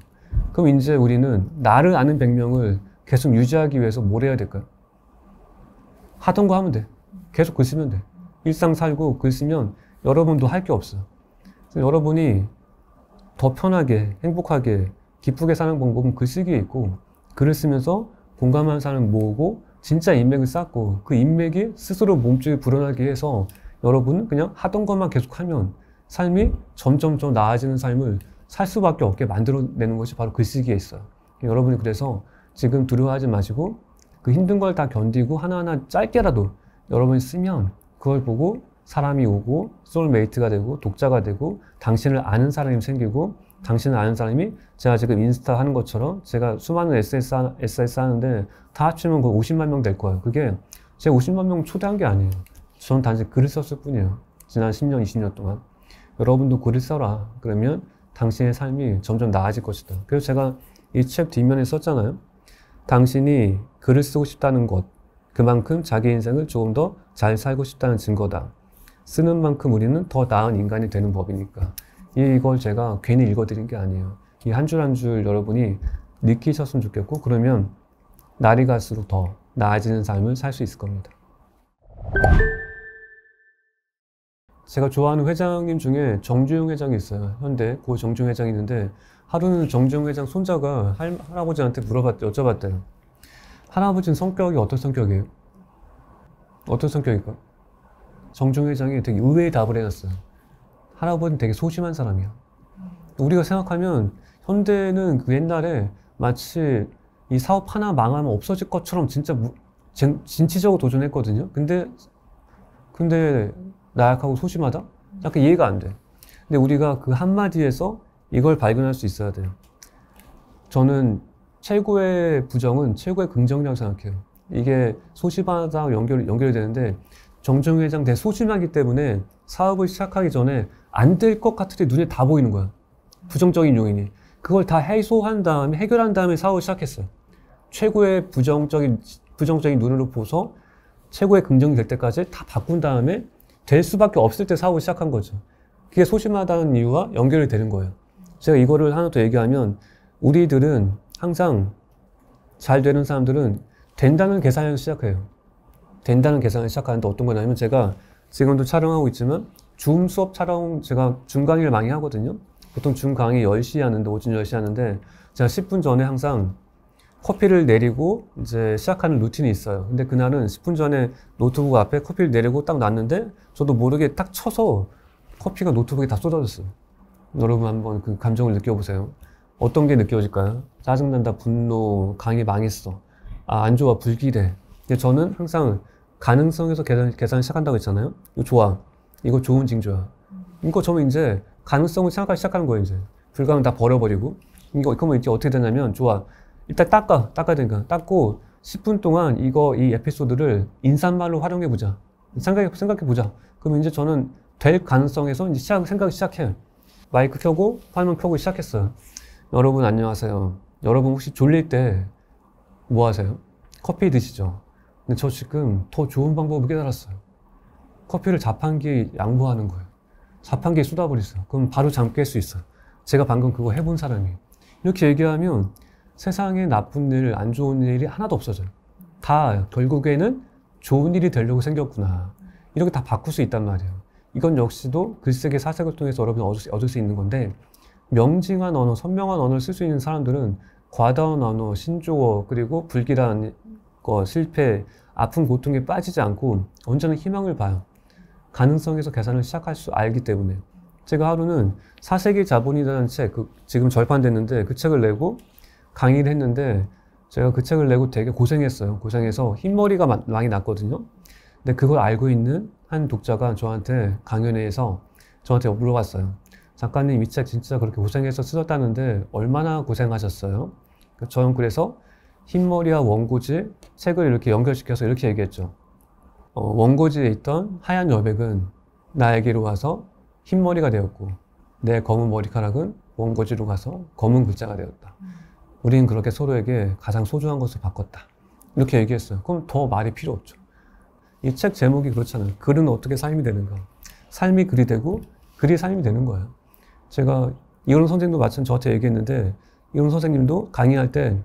그럼 이제 우리는 나를 아는 100명을 계속 유지하기 위해서 뭘 해야 될까요? 하던 거 하면 돼. 계속 글 쓰면 돼. 일상 살고 글 쓰면 여러분도 할 게 없어. 여러분이 더 편하게, 행복하게, 기쁘게 사는 방법은 글쓰기에 있고 글을 쓰면서 공감하는 사람을 모으고 진짜 인맥을 쌓고 그 인맥이 스스로 몸집이 불어나게 해서 여러분은 그냥 하던 것만 계속하면 삶이 점점 더 나아지는 삶을 살 수밖에 없게 만들어내는 것이 바로 글쓰기에 있어요. 여러분이 그래서 지금 두려워하지 마시고 그 힘든 걸 다 견디고 하나하나 짧게라도 여러분이 쓰면 그걸 보고 사람이 오고 소울메이트가 되고 독자가 되고 당신을 아는 사람이 생기고 당신을 아는 사람이 제가 지금 인스타 하는 것처럼 제가 수많은 SS 하는데 다 합치면 거의 50만 명 될 거예요. 그게 제가 50만 명 초대한 게 아니에요. 저는 단지 글을 썼을 뿐이에요. 지난 10년, 20년 동안. 여러분도 글을 써라. 그러면 당신의 삶이 점점 나아질 것이다. 그래서 제가 이 책 뒷면에 썼잖아요. 당신이 글을 쓰고 싶다는 것, 그만큼 자기 인생을 조금 더 잘 살고 싶다는 증거다. 쓰는 만큼 우리는 더 나은 인간이 되는 법이니까. 이걸 제가 괜히 읽어드린 게 아니에요. 이 한 줄 한 줄 여러분이 느끼셨으면 좋겠고, 그러면 날이 갈수록 더 나아지는 삶을 살 수 있을 겁니다. 제가 좋아하는 회장님 중에 정주영 회장이 있어요. 현대 고 정주영 회장이 있는데 하루는 정주영 회장 손자가 할아버지한테 여쭤봤대요. 할아버지는 성격이 어떤 성격이에요? 어떤 성격일까? 정주영 회장이 되게 의외의 답을 해놨어요. 할아버지는 되게 소심한 사람이야. 우리가 생각하면 현대는 그 옛날에 마치 이 사업 하나 망하면 없어질 것처럼 진짜 진취적으로 도전했거든요. 근데 나약하고 소심하다? 약간 이해가 안 돼. 근데 우리가 그 한마디에서 이걸 발견할 수 있어야 돼요. 저는 최고의 부정은 최고의 긍정이라고 생각해요. 이게 소심하다고 연결이 되는데 정주영 회장 되게 소심하기 때문에 사업을 시작하기 전에 안 될 것 같을 때 눈에 다 보이는 거야. 부정적인 요인이. 그걸 다 해소한 다음에 해결한 다음에 사업을 시작했어요. 최고의 부정적인 눈으로 보서 최고의 긍정이 될 때까지 다 바꾼 다음에 될 수밖에 없을 때 사업을 시작한 거죠. 그게 소심하다는 이유와 연결이 되는 거예요. 제가 이거를 하나 더 얘기하면 우리들은 항상 잘 되는 사람들은 된다는 계산을 시작해요. 된다는 계산을 시작하는데 어떤 거냐면 제가 지금도 촬영하고 있지만 줌 수업 촬영 제가 줌 강의를 많이 하거든요. 보통 줌 강의 10시에 하는데 오전 10시에 하는데 제가 10분 전에 항상 커피를 내리고 이제 시작하는 루틴이 있어요. 근데 그날은 10분 전에 노트북 앞에 커피를 내리고 딱 놨는데 저도 모르게 딱 쳐서 커피가 노트북에 다 쏟아졌어요. 여러분 한번 그 감정을 느껴보세요. 어떤 게 느껴질까요? 짜증난다, 분노, 강의 망했어. 아, 안 좋아, 불길해. 근데 저는 항상 가능성에서 계산을 시작한다고 했잖아요. 이거 좋아. 이거 좋은 징조야. 이거 저는 이제 가능성을 생각하기 시작하는 거예요, 이제. 불가능 다 버려버리고. 그러면 이제 어떻게 되냐면, 좋아. 일단 닦아야 되니까. 닦고 10분 동안 이 에피소드를 인사말로 활용해보자. 생각해보자. 그러면 이제 저는 될 가능성에서 이제 생각을 시작해요. 마이크 켜고, 화면 켜고 시작했어요. 여러분 안녕하세요. 여러분 혹시 졸릴 때 뭐 하세요? 커피 드시죠? 근데 저 지금 더 좋은 방법을 깨달았어요. 커피를 자판기에 양보하는 거예요. 자판기에 쏟아버리세요. 그럼 바로 잠 깰 수 있어요. 제가 방금 그거 해본 사람이에요. 이렇게 얘기하면 세상에 나쁜 일, 안 좋은 일이 하나도 없어져요. 다 결국에는 좋은 일이 되려고 생겼구나. 이렇게 다 바꿀 수 있단 말이에요. 이건 역시도 글쓰기 사색을 통해서 여러분이 얻을 수 있는 건데 명징한 언어, 선명한 언어를 쓸 수 있는 사람들은 과다한 언어, 신조어, 그리고 불길한 거, 실패, 아픈 고통에 빠지지 않고 언제나 희망을 봐요. 가능성에서 계산을 시작할 수 알기 때문에. 제가 하루는 사색의 자본이라는 책, 지금 절판됐는데 그 책을 내고 강의를 했는데 제가 그 책을 내고 되게 고생했어요. 고생해서 흰머리가 많이 났거든요. 근데 그걸 알고 있는 한 독자가 저한테 강연회에서 저한테 물어봤어요. 작가님, 이 책 진짜 그렇게 고생해서 쓰셨다는데 얼마나 고생하셨어요? 저는 그래서 흰머리와 원고지 책을 이렇게 연결시켜서 이렇게 얘기했죠. 원고지에 있던 하얀 여백은 나에게로 와서 흰머리가 되었고 내 검은 머리카락은 원고지로 가서 검은 글자가 되었다. 우리는 그렇게 서로에게 가장 소중한 것을 바꿨다. 이렇게 얘기했어요. 그럼 더 말이 필요 없죠. 이 책 제목이 그렇잖아요. 글은 어떻게 삶이 되는가. 삶이 글이 되고 글이 삶이 되는 거예요. 제가 이런 선생님도 마침 저한테 얘기했는데 이런 선생님도 강의할 때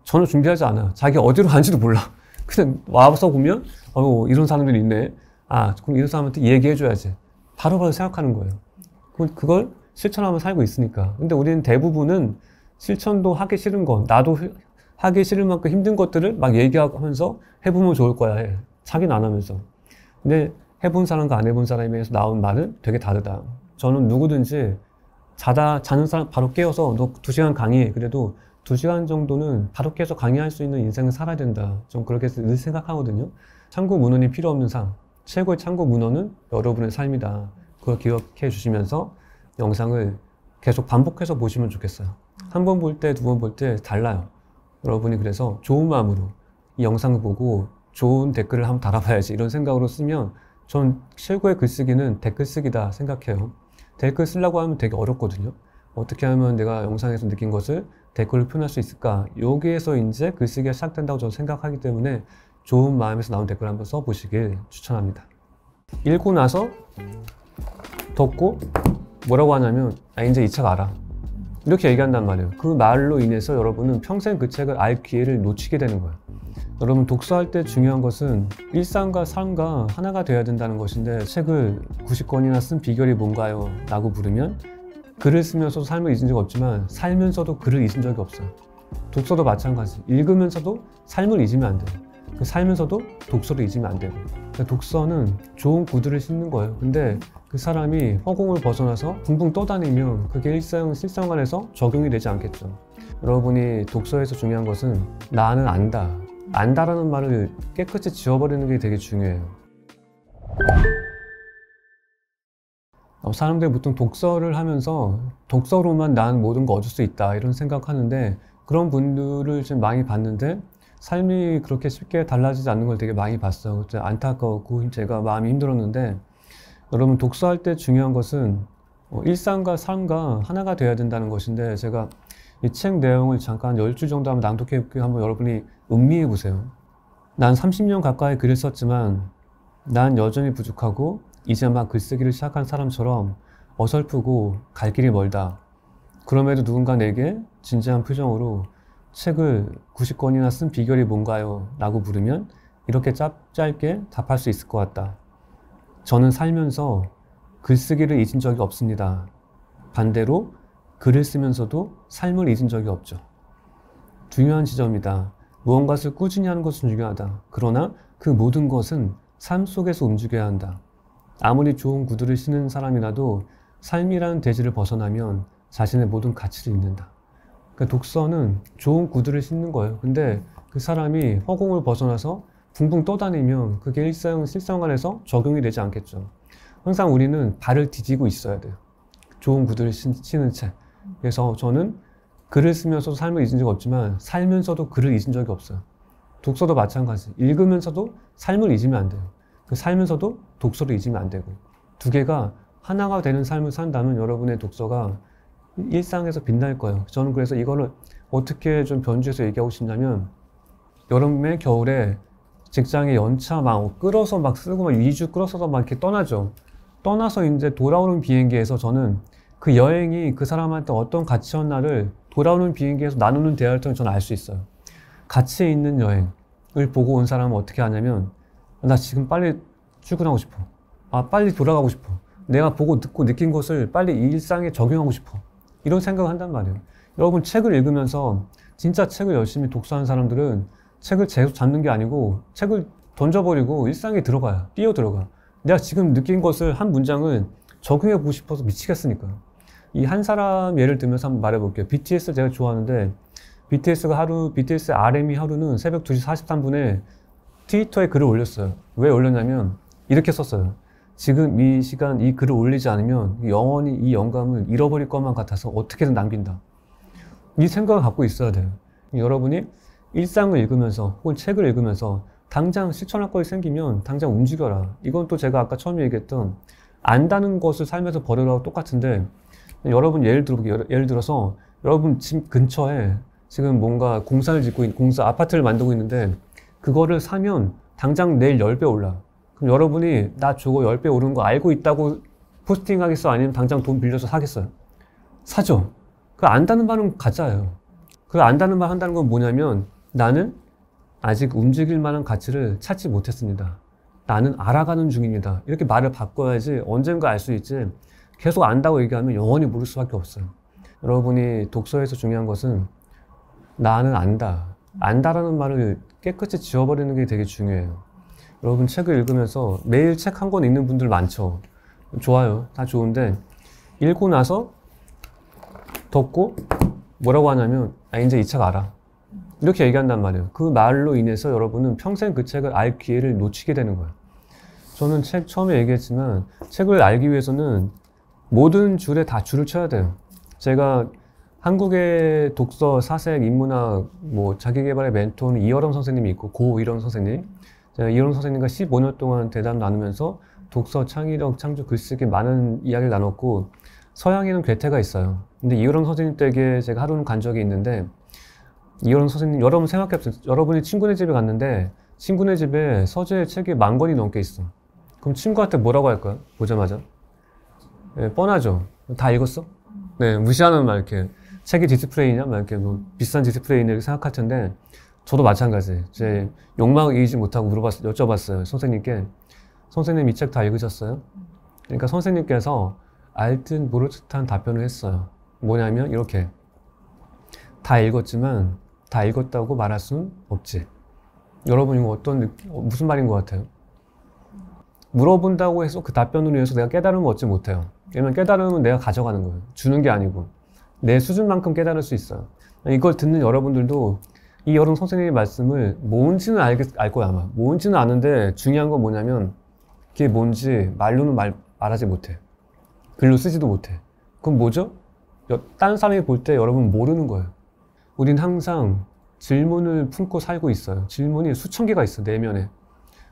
전혀 준비하지 않아요. 자기 어디로 가는지도 몰라. 그냥 와서 보면 이런 사람들이 있네. 아, 그럼 이런 사람한테 얘기해줘야지. 바로바로 생각하는 거예요. 그걸 실천하면 살고 있으니까. 근데 우리는 대부분은 실천도 하기 싫은 건 나도 하기 싫을 만큼 힘든 것들을 막 얘기하면서 해보면 좋을 거야 해. 자기는 안 하면서. 근데 해본 사람과 안 해본 사람에서 나온 말은 되게 다르다. 저는 누구든지 자는 사람 바로 깨워서 너 2시간 강의해. 그래도 2시간 정도는 바로 깨서 강의할 수 있는 인생을 살아야 된다. 좀 그렇게 늘 생각하거든요. 참고 문헌이 필요 없는 삶. 최고의 참고 문헌은 여러분의 삶이다. 그걸 기억해 주시면서 영상을 계속 반복해서 보시면 좋겠어요. 한 번 볼 때, 2번 볼 때 달라요. 여러분이 그래서 좋은 마음으로 이 영상을 보고 좋은 댓글을 한번 달아봐야지 이런 생각으로 쓰면 전 최고의 글쓰기는 댓글 쓰기다 생각해요. 댓글 쓰려고 하면 되게 어렵거든요. 어떻게 하면 내가 영상에서 느낀 것을 댓글로 표현할 수 있을까? 여기에서 이제 글쓰기가 시작된다고 저는 생각하기 때문에 좋은 마음에서 나온 댓글 한번 써보시길 추천합니다. 읽고 나서 덮고 뭐라고 하냐면 이제 이 책 알아. 이렇게 얘기한단 말이에요. 그 말로 인해서 여러분은 평생 그 책을 알 기회를 놓치게 되는 거예요. 여러분 독서할 때 중요한 것은 일상과 삶과 하나가 되어야 된다는 것인데 책을 90권이나 쓴 비결이 뭔가요? 라고 물으면 글을 쓰면서도 삶을 잊은 적이 없지만 살면서도 글을 잊은 적이 없어요. 독서도 마찬가지. 읽으면서도 삶을 잊으면 안 돼요. 살면서도 독서를 잊으면 안 되고. 독서는 좋은 구두를 신는 거예요. 근데 그 사람이 허공을 벗어나서 붕붕 떠다니면 그게 실생활에서 적용이 되지 않겠죠. 여러분이 독서에서 중요한 것은 나는 안다. 안다라는 말을 깨끗이 지워버리는 게 되게 중요해요. 사람들이 보통 독서를 하면서 독서로만 난 모든 거 얻을 수 있다 이런 생각하는데 그런 분들을 좀 많이 봤는데 삶이 그렇게 쉽게 달라지지 않는 걸 되게 많이 봤어요. 안타까웠고 제가 마음이 힘들었는데 여러분 독서할 때 중요한 것은 일상과 삶과 하나가 되어야 된다는 것인데 제가 이 책 내용을 잠깐 10줄 정도 한번 낭독해 볼게요. 한번 여러분이 음미해 보세요. 난 30년 가까이 글을 썼지만 난 여전히 부족하고 이제 막 글쓰기를 시작한 사람처럼 어설프고 갈 길이 멀다. 그럼에도 누군가 내게 진지한 표정으로 책을 90권이나 쓴 비결이 뭔가요? 라고 물으면 이렇게 짧게 답할 수 있을 것 같다. 저는 살면서 글쓰기를 잊은 적이 없습니다. 반대로 글을 쓰면서도 삶을 잊은 적이 없죠. 중요한 지점이다. 무언가를 꾸준히 하는 것은 중요하다. 그러나 그 모든 것은 삶 속에서 움직여야 한다. 아무리 좋은 구두를 신은 사람이라도 삶이라는 대지를 벗어나면 자신의 모든 가치를 잃는다. 그러니까 독서는 좋은 구두를 신는 거예요. 근데 그 사람이 허공을 벗어나서 붕붕 떠다니면 그게 실생활에서 적용이 되지 않겠죠. 항상 우리는 발을 디디고 있어야 돼요. 좋은 구두를 신는 채. 그래서 저는 글을 쓰면서도 삶을 잊은 적이 없지만 살면서도 글을 잊은 적이 없어요. 독서도 마찬가지. 읽으면서도 삶을 잊으면 안 돼요. 살면서도 독서를 잊으면 안 되고 두 개가 하나가 되는 삶을 산다면 여러분의 독서가 일상에서 빛날 거예요. 저는 그래서 이거를 어떻게 좀 변주해서 얘기하고 싶냐면 여름에 겨울에 직장에 연차 막 끌어서 막 쓰고 막 2주 끌어서 막 이렇게 떠나죠. 떠나서 이제 돌아오는 비행기에서 저는 그 여행이 그 사람한테 어떤 가치였나를 돌아오는 비행기에서 나누는 대화를 통해 저는 알 수 있어요. 가치 있는 여행을 보고 온 사람은 어떻게 하냐면 나 지금 빨리 출근하고 싶어. 빨리 돌아가고 싶어. 내가 보고 듣고 느낀 것을 빨리 이 일상에 적용하고 싶어. 이런 생각을 한단 말이에요. 여러분 책을 읽으면서 진짜 책을 열심히 독서하는 사람들은 책을 계속 잡는 게 아니고 책을 던져버리고 일상에 들어가요. 뛰어 들어가. 내가 지금 느낀 것을 한 문장을 적용해 보고 싶어서 미치겠으니까요. 이 한 사람 예를 들면서 한번 말해볼게요. BTS 제가 좋아하는데 BTS RM이 하루는 새벽 2시 43분에 트위터에 글을 올렸어요. 왜 올렸냐면 이렇게 썼어요. 지금 이 시간 이 글을 올리지 않으면 영원히 이 영감을 잃어버릴 것만 같아서 어떻게든 남긴다. 이 생각을 갖고 있어야 돼요. 여러분이 일상을 읽으면서 혹은 책을 읽으면서 당장 실천할 것이 생기면 당장 움직여라. 이건 또 제가 아까 처음에 얘기했던 안다는 것을 삶에서 버리라고 똑같은데 여러분 예를 들어서 여러분 집 근처에 지금 뭔가 공사를 짓고 아파트를 만들고 있는데 그거를 사면 당장 내일 10배 올라. 그럼 여러분이 나 저거 10배 오르는 거 알고 있다고 포스팅 하겠어? 아니면 당장 돈 빌려서 사겠어요? 사죠. 그 안다는 말은 가짜예요. 그 안다는 말 한다는 건 뭐냐면 나는 아직 움직일 만한 가치를 찾지 못했습니다. 나는 알아가는 중입니다. 이렇게 말을 바꿔야지 언젠가 알 수 있지 계속 안다고 얘기하면 영원히 모를 수밖에 없어요. 여러분이 독서에서 중요한 것은 나는 안다. 안다라는 말을 깨끗이 지워버리는 게 되게 중요해요. 여러분 책을 읽으면서 매일 책 한 권 읽는 분들 많죠. 좋아요. 다 좋은데 읽고 나서 덮고 뭐라고 하냐면 이제 이 책 알아. 이렇게 얘기한단 말이에요. 그 말로 인해서 여러분은 평생 그 책을 알 기회를 놓치게 되는 거예요. 저는 책 처음에 얘기했지만 책을 알기 위해서는 모든 줄에 다 줄을 쳐야 돼요. 제가 한국의 독서, 사색, 인문학, 뭐 자기계발의 멘토는 이어령 선생님이 있고 고이론 선생님. 제가 이어령 선생님과 15년 동안 대담 나누면서 독서, 창의력, 창조, 글쓰기 많은 이야기를 나눴고 서양에는 괴테가 있어요. 근데 이어령 선생님 댁에 제가 하루는 간 적이 있는데 이어령 선생님, 여러분 생각해보세요. 여러분이 친구네 집에 갔는데 친구네 집에 서재 책이 10,000권이 넘게 있어. 그럼 친구한테 뭐라고 할까요? 보자마자. 네, 뻔하죠. 다 읽었어? 네, 무시하는 말 이렇게. 책이 디스플레이냐? 막 이렇게 뭐 비싼 디스플레이냐 이렇게 생각할 텐데 저도 마찬가지. 제 욕망을 이기지 못하고 여쭤봤어요. 선생님께. 선생님 이 책 다 읽으셨어요? 그러니까 선생님께서 알 듯 모를 듯한 답변을 했어요. 뭐냐면 이렇게. 다 읽었지만 다 읽었다고 말할 수는 없지. 여러분 이거 무슨 말인 것 같아요? 물어본다고 해서 그 답변으로 인해서 내가 깨달음을 얻지 못해요. 왜냐면 깨달음은 내가 가져가는 거예요. 주는 게 아니고 내 수준만큼 깨달을 수 있어요. 이걸 듣는 여러분들도 이 여름 선생님의 말씀을 뭔지는 알 거야 아마. 뭔지는 아는데 중요한 건 뭐냐면 그게 뭔지 말로는 말하지 못해. 글로 쓰지도 못해. 그럼 뭐죠? 다른 사람이 볼 때 여러분 모르는 거예요. 우린 항상 질문을 품고 살고 있어요. 질문이 수천 개가 있어 내면에.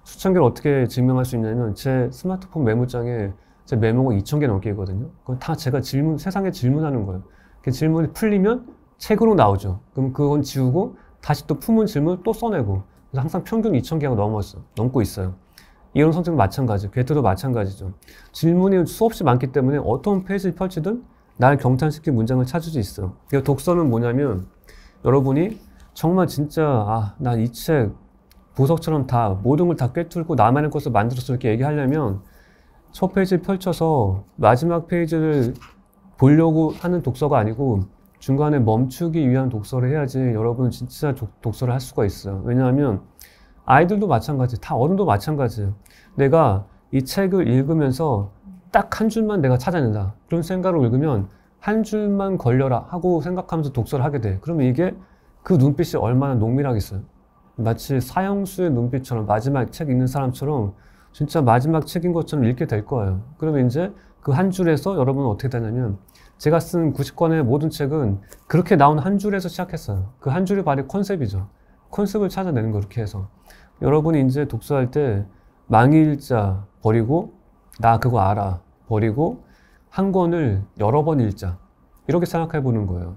수천 개를 어떻게 증명할 수 있냐면 제 스마트폰 메모장에 제 메모가 2,000개 넘게 있거든요. 그건 다 제가 세상에 질문하는 거예요. 그 질문이 풀리면 책으로 나오죠. 그럼 그건 지우고 다시 또 품은 질문을 또 써내고. 그래서 항상 평균 2,000개가 넘고 있어요. 이런 선생도 마찬가지, 괴테도 마찬가지죠. 질문이 수없이 많기 때문에 어떤 페이지를 펼치든 날 경탄시킬 문장을 찾을 수 있어요. 그러니까 독서는 뭐냐면 여러분이 정말 진짜 난 이 책 보석처럼 다 모든 걸 다 꿰뚫고 나만의 것을 만들었어 이렇게 얘기하려면 첫 페이지를 펼쳐서 마지막 페이지를 보려고 하는 독서가 아니고 중간에 멈추기 위한 독서를 해야지 여러분은 진짜 독서를 할 수가 있어요. 왜냐하면 아이들도 마찬가지, 다 어른도 마찬가지예요. 내가 이 책을 읽으면서 딱 한 줄만 내가 찾아낸다. 그런 생각으로 읽으면 한 줄만 걸려라 하고 생각하면서 독서를 하게 돼. 그러면 이게 그 눈빛이 얼마나 농밀하겠어요. 마치 사형수의 눈빛처럼 마지막 책 읽는 사람처럼 진짜 마지막 책인 것처럼 읽게 될 거예요. 그러면 이제 그 한 줄에서 여러분은 어떻게 되냐면 제가 쓴 90권의 모든 책은 그렇게 나온 한 줄에서 시작했어요. 그 한 줄이 바로 컨셉이죠. 컨셉을 찾아내는 거 이렇게 해서 여러분이 이제 독서할 때 망의일자 버리고 나 그거 알아 버리고 한 권을 여러 번 읽자 이렇게 생각해 보는 거예요.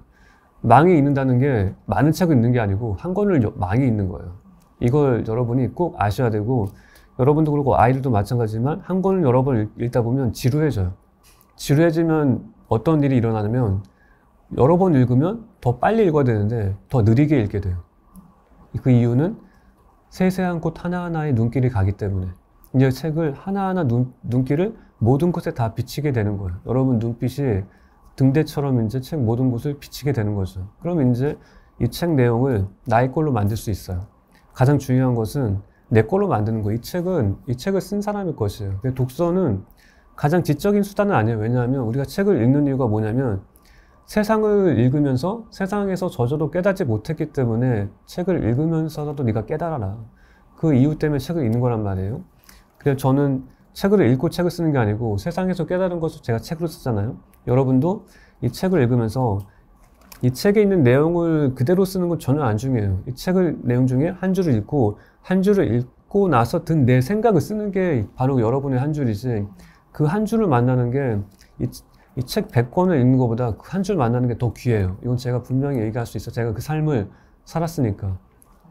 망이 읽는다는 게 많은 책을 읽는 게 아니고 한 권을 많이 읽는 거예요. 이걸 여러분이 꼭 아셔야 되고 여러분도 그렇고 아이들도 마찬가지지만 한 권을 여러 번 읽다 보면 지루해져요. 지루해지면 어떤 일이 일어나냐면 여러 번 읽으면 더 빨리 읽어야 되는데 더 느리게 읽게 돼요. 그 이유는 세세한 곳 하나하나의 눈길이 가기 때문에 이제 책을 하나하나 눈길을 모든 곳에 다 비치게 되는 거예요. 여러분 눈빛이 등대처럼 이제 책 모든 곳을 비치게 되는 거죠. 그럼 이제 이 책 내용을 나의 걸로 만들 수 있어요. 가장 중요한 것은 내 걸로 만드는 거예요. 이 책을 쓴 사람의 것이에요. 독서는 가장 지적인 수단은 아니에요. 왜냐하면 우리가 책을 읽는 이유가 뭐냐면 세상을 읽으면서 세상에서 저절로 깨닫지 못했기 때문에 책을 읽으면서도 네가 깨달아라. 그 이유 때문에 책을 읽는 거란 말이에요. 그래서 저는 책을 읽고 책을 쓰는 게 아니고 세상에서 깨달은 것을 제가 책으로 쓰잖아요. 여러분도 이 책을 읽으면서 이 책에 있는 내용을 그대로 쓰는 건 전혀 안 중요해요. 이 책을 내용 중에 한 줄을 읽고 나서 든 내 생각을 쓰는 게 바로 여러분의 한 줄이지 그 한 줄을 만나는 게 이 책 100권을 읽는 것보다 그 한 줄 만나는 게 더 귀해요. 이건 제가 분명히 얘기할 수 있어요. 제가 그 삶을 살았으니까.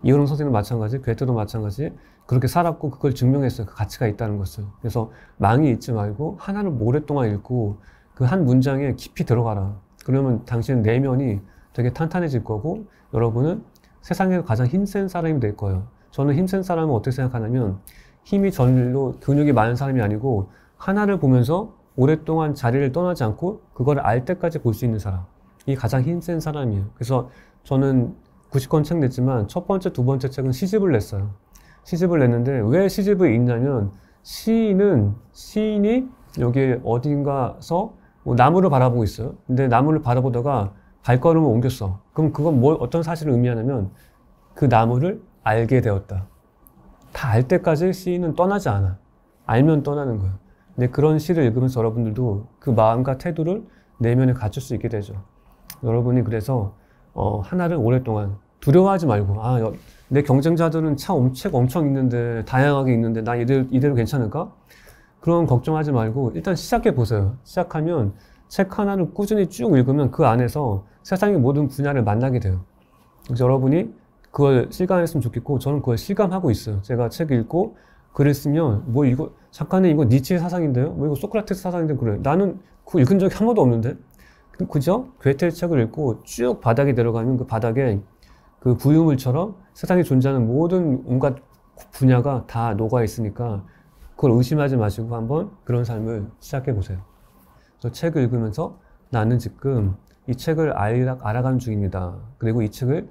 이호령 선생님도 마찬가지, 괴테도 마찬가지 그렇게 살았고 그걸 증명했어요. 그 가치가 있다는 것을. 그래서 망이 잊지 말고 하나를 오랫동안 읽고 그 한 문장에 깊이 들어가라. 그러면 당신의 내면이 되게 탄탄해질 거고 여러분은 세상에서 가장 힘센 사람이 될 거예요. 저는 힘센 사람은 어떻게 생각하냐면 힘이 절로 근육이 많은 사람이 아니고 하나를 보면서 오랫동안 자리를 떠나지 않고 그걸 알 때까지 볼 수 있는 사람. 이 가장 힘센 사람이에요. 그래서 저는 90권 책 냈지만 첫 번째, 두 번째 책은 시집을 냈어요. 시집을 냈는데 왜 시집을 읽냐면 시인이 여기 어딘가서 뭐 나무를 바라보고 있어요. 근데 나무를 바라보다가 발걸음을 옮겼어. 그럼 그건 어떤 사실을 의미하냐면 그 나무를 알게 되었다. 다 알 때까지 시인은 떠나지 않아. 알면 떠나는 거야. 근데 그런 시를 읽으면서 여러분들도 그 마음과 태도를 내면에 갖출 수 있게 되죠. 여러분이 그래서 하나를 오랫동안 두려워하지 말고 내 경쟁자들은 책 엄청 읽는데 다양하게 읽는데 나 이대로 괜찮을까? 그런 걱정하지 말고 일단 시작해 보세요. 시작하면 책 하나를 꾸준히 쭉 읽으면 그 안에서 세상의 모든 분야를 만나게 돼요. 그래서 여러분이 그걸 실감했으면 좋겠고 저는 그걸 실감하고 있어요. 제가 책 읽고 글을 쓰면 잠깐은 이거 니체의 사상인데요? 이거 소크라테스 사상인데 그래. 나는 그거 읽은 적이 한 번도 없는데? 그죠? 괴테의 책을 읽고 쭉 바닥에 내려가면 그 바닥에 그 부유물처럼 세상에 존재하는 모든 온갖 분야가 다 녹아 있으니까 그걸 의심하지 마시고 한번 그런 삶을 시작해 보세요. 그래서 책을 읽으면서 나는 지금 이 책을 알아가는 중입니다. 그리고 이 책을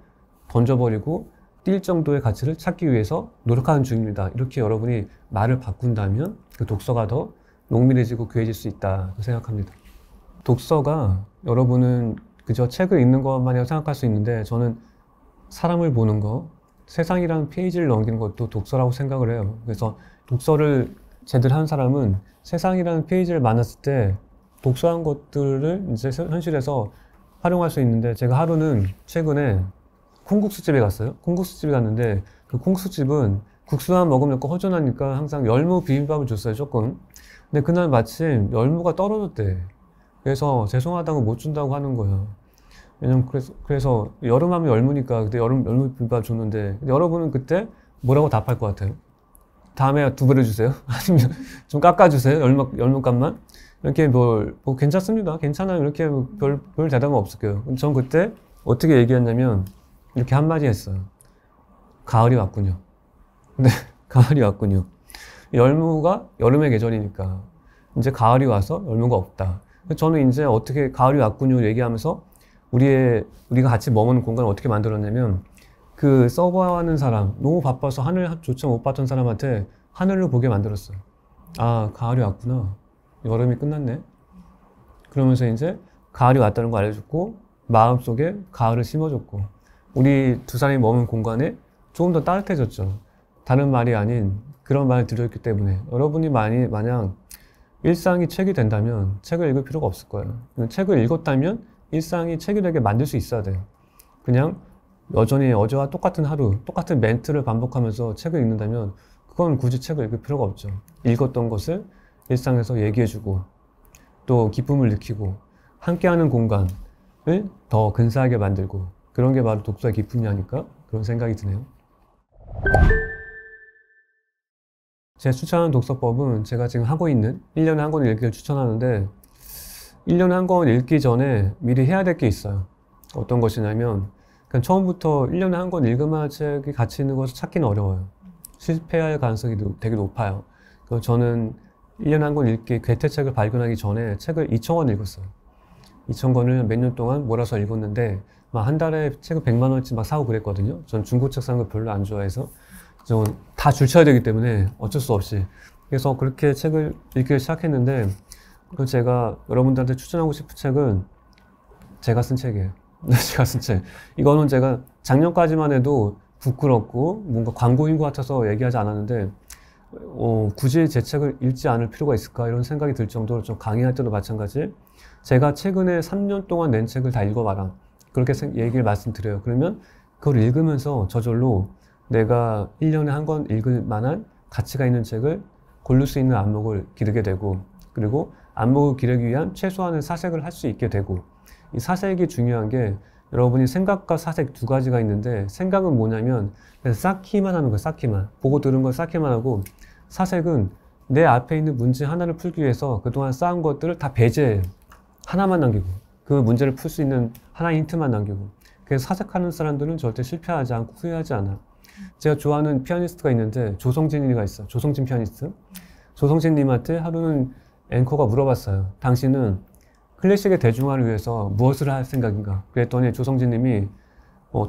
던져버리고 뛸 정도의 가치를 찾기 위해서 노력하는 중입니다. 이렇게 여러분이 말을 바꾼다면 그 독서가 더 농밀해지고 귀해질 수 있다 생각합니다. 독서가 여러분은 그저 책을 읽는 것만이라고 생각할 수 있는데 저는 사람을 보는 거, 세상이라는 페이지를 넘기는 것도 독서라고 생각을 해요. 그래서 독서를 제대로 하는 사람은 세상이라는 페이지를 만났을 때 독서한 것들을 이제 현실에서 활용할 수 있는데 제가 하루는 최근에 콩국수집에 갔어요. 콩국수집에 갔는데 그 콩국수집은 국수만 먹으면 허전하니까 항상 열무 비빔밥을 줬어요, 조금. 근데 그날 마침 열무가 떨어졌대. 그래서 죄송하다고 못 준다고 하는 거예요. 왜냐면 그래서 여름하면 열무니까 그때 열무 비빔밥 줬는데 여러분은 그때 뭐라고 답할 것 같아요? 다음에 2배로 주세요? 아니면 좀 깎아주세요? 열무값만? 이렇게 괜찮습니다. 괜찮아요. 이렇게 별 대답은 없을 거예요. 전 그때 어떻게 얘기했냐면 이렇게 한마디 했어요. 가을이 왔군요. 네, 가을이 왔군요. 열무가 여름의 계절이니까 이제 가을이 와서 열무가 없다. 저는 이제 어떻게 가을이 왔군요 얘기하면서 우리가 같이 머무는 공간을 어떻게 만들었냐면 그 서버하는 사람, 너무 바빠서 하늘조차 못 봤던 사람한테 하늘을 보게 만들었어요. 아, 가을이 왔구나. 여름이 끝났네. 그러면서 이제 가을이 왔다는 거 알려줬고 마음속에 가을을 심어줬고 우리 두 사람이 머문 공간에 조금 더 따뜻해졌죠. 다른 말이 아닌 그런 말을 드렸기 때문에 여러분이 만약 일상이 책이 된다면 책을 읽을 필요가 없을 거예요. 책을 읽었다면 일상이 책이 되게 만들 수 있어야 돼요. 그냥 여전히 어제와 똑같은 하루, 똑같은 멘트를 반복하면서 책을 읽는다면 그건 굳이 책을 읽을 필요가 없죠. 읽었던 것을 일상에서 얘기해주고 또 기쁨을 느끼고 함께하는 공간을 더 근사하게 만들고 그런 게 바로 독서의 기쁨이 아닐까? 그런 생각이 드네요. 제가 추천하는 독서법은 제가 지금 하고 있는 1년에 한 권 읽기를 추천하는데 1년에 한 권 읽기 전에 미리 해야 될 게 있어요. 어떤 것이냐면 그냥 처음부터 1년에 한 권 읽을만한 책이 같이 있는 것을 찾기는 어려워요. 실패할 가능성이 되게 높아요. 그래서 저는 1년에 한 권 읽기 괴테책을 발견하기 전에 책을 2,000권 읽었어요. 2,000권을 몇 년 동안 몰아서 읽었는데 막 한 달에 책을 100만 원치 막 사고 그랬거든요. 전 중고책 사는 거 별로 안 좋아해서 다 줄 쳐야 되기 때문에 어쩔 수 없이 그래서 그렇게 책을 읽기 시작했는데 제가 여러분들한테 추천하고 싶은 책은 제가 쓴 책이에요. 제가 쓴 책. 이거는 제가 작년까지만 해도 부끄럽고 뭔가 광고인 것 같아서 얘기하지 않았는데 굳이 제 책을 읽지 않을 필요가 있을까 이런 생각이 들 정도로 좀 강의할 때도 마찬가지 제가 최근에 3년 동안 낸 책을 다 읽어봐라 그렇게 얘기를 말씀드려요. 그러면 그걸 읽으면서 저절로 내가 1년에 한 권 읽을 만한 가치가 있는 책을 고를 수 있는 안목을 기르게 되고 그리고 안목을 기르기 위한 최소한의 사색을 할 수 있게 되고 이 사색이 중요한 게 여러분이 생각과 사색 두 가지가 있는데 생각은 뭐냐면 그냥 쌓기만 하는 거예요. 쌓기만. 보고 들은 걸 쌓기만 하고 사색은 내 앞에 있는 문제 하나를 풀기 위해서 그동안 쌓은 것들을 다 배제해요. 하나만 남기고 그 문제를 풀 수 있는 하나의 힌트만 남기고 그래서 사색하는 사람들은 절대 실패하지 않고 후회하지 않아. 제가 좋아하는 피아니스트가 있는데 조성진이가 있어. 조성진 피아니스트. 조성진님한테 하루는 앵커가 물어봤어요. 당신은 클래식의 대중화를 위해서 무엇을 할 생각인가? 그랬더니 조성진님이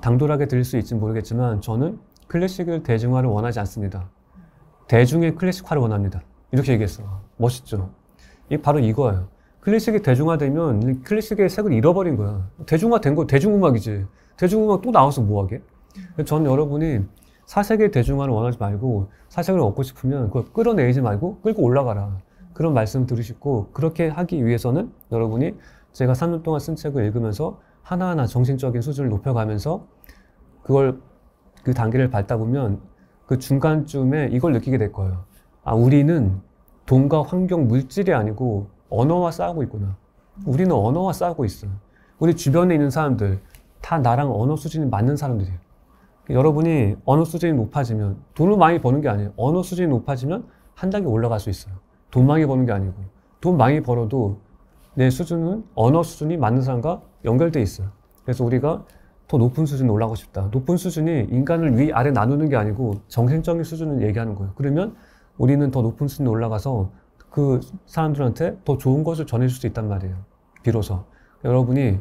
당돌하게 들릴 수 있을지 모르겠지만 저는 클래식을 대중화를 원하지 않습니다. 대중의 클래식화를 원합니다. 이렇게 얘기했어. 멋있죠? 이게 바로 이거예요. 클래식이 대중화되면 클래식의 색을 잃어버린 거야. 대중화된 거 대중음악이지. 대중음악 또 나와서 뭐하게? 저는 여러분이 사색의 대중화를 원하지 말고 사색을 얻고 싶으면 그걸 끌어내지 말고 끌고 올라가라. 그런 말씀 들으시고 그렇게 하기 위해서는 여러분이 제가 3년 동안 쓴 책을 읽으면서 하나하나 정신적인 수준을 높여가면서 그걸 그 단계를 밟다 보면 그 중간쯤에 이걸 느끼게 될 거예요. 아, 우리는 돈과 환경, 물질이 아니고 언어와 싸우고 있구나. 우리는 언어와 싸우고 있어. 우리 주변에 있는 사람들 다 나랑 언어 수준이 맞는 사람들이에요. 여러분이 언어 수준이 높아지면 돈을 많이 버는 게 아니에요. 언어 수준이 높아지면 한 단계 올라갈 수 있어요. 돈 많이 버는 게 아니고 돈 많이 벌어도 내 수준은 언어 수준이 맞는 사람과 연결돼 있어요. 그래서 우리가 더 높은 수준으로 올라가고 싶다. 높은 수준이 인간을 위아래 나누는 게 아니고 정신적인 수준을 얘기하는 거예요. 그러면 우리는 더 높은 수준으로 올라가서 그 사람들한테 더 좋은 것을 전해줄 수 있단 말이에요. 비로소. 여러분이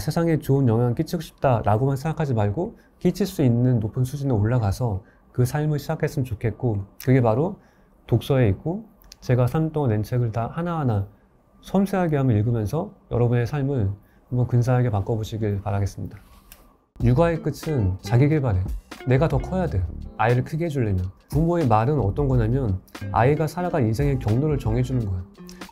세상에 좋은 영향을 끼치고 싶다라고만 생각하지 말고 끼칠 수 있는 높은 수준에 올라가서 그 삶을 시작했으면 좋겠고 그게 바로 독서에 있고 제가 3년 동안 낸 책을 다 하나하나 섬세하게 한번 읽으면서 여러분의 삶을 한번 근사하게 바꿔보시길 바라겠습니다. 육아의 끝은 자기계발이에요. 내가 더 커야 돼요. 아이를 크게 해주려면. 부모의 말은 어떤 거냐면 아이가 살아갈 인생의 경로를 정해주는 거야.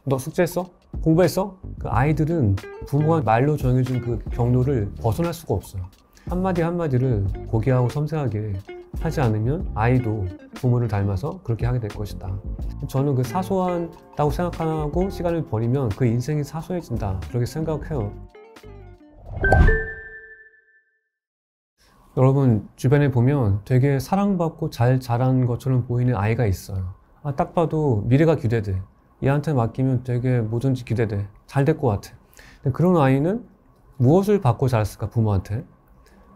너 숙제했어? 공부했어? 그 아이들은 부모가 말로 정해준 그 경로를 벗어날 수가 없어요. 한마디 한마디를 고귀하고 섬세하게 하지 않으면 아이도 부모를 닮아서 그렇게 하게 될 것이다. 저는 그 사소하다고 생각하고 시간을 버리면 그 인생이 사소해진다. 그렇게 생각해요. 여러분 주변에 보면 되게 사랑받고 잘 자란 것처럼 보이는 아이가 있어요. 딱 봐도 미래가 기대돼. 얘한테 맡기면 되게 뭐든지 기대돼. 잘 될 것 같아. 그런 아이는 무엇을 받고 자랐을까 부모한테?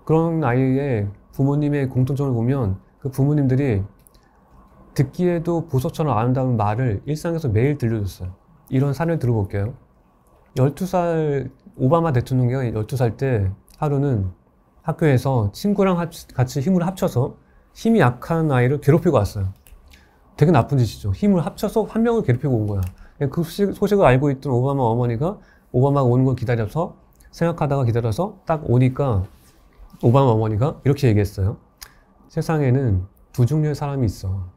그런 아이의 부모님의 공통점을 보면 그 부모님들이 듣기에도 보석처럼 아름다운 말을 일상에서 매일 들려줬어요. 이런 사례를 들어볼게요. 12살 오바마 대통령이 12살 때 하루는 학교에서 친구랑 같이 힘을 합쳐서 힘이 약한 아이를 괴롭히고 왔어요. 되게 나쁜 짓이죠. 힘을 합쳐서 한 명을 괴롭히고 온 거야. 그 소식을 알고 있던 오바마 어머니가 오바마가 오는 걸 기다려서 생각하다가 기다려서 딱 오니까 오바마 어머니가 이렇게 얘기했어요. 세상에는 두 종류의 사람이 있어.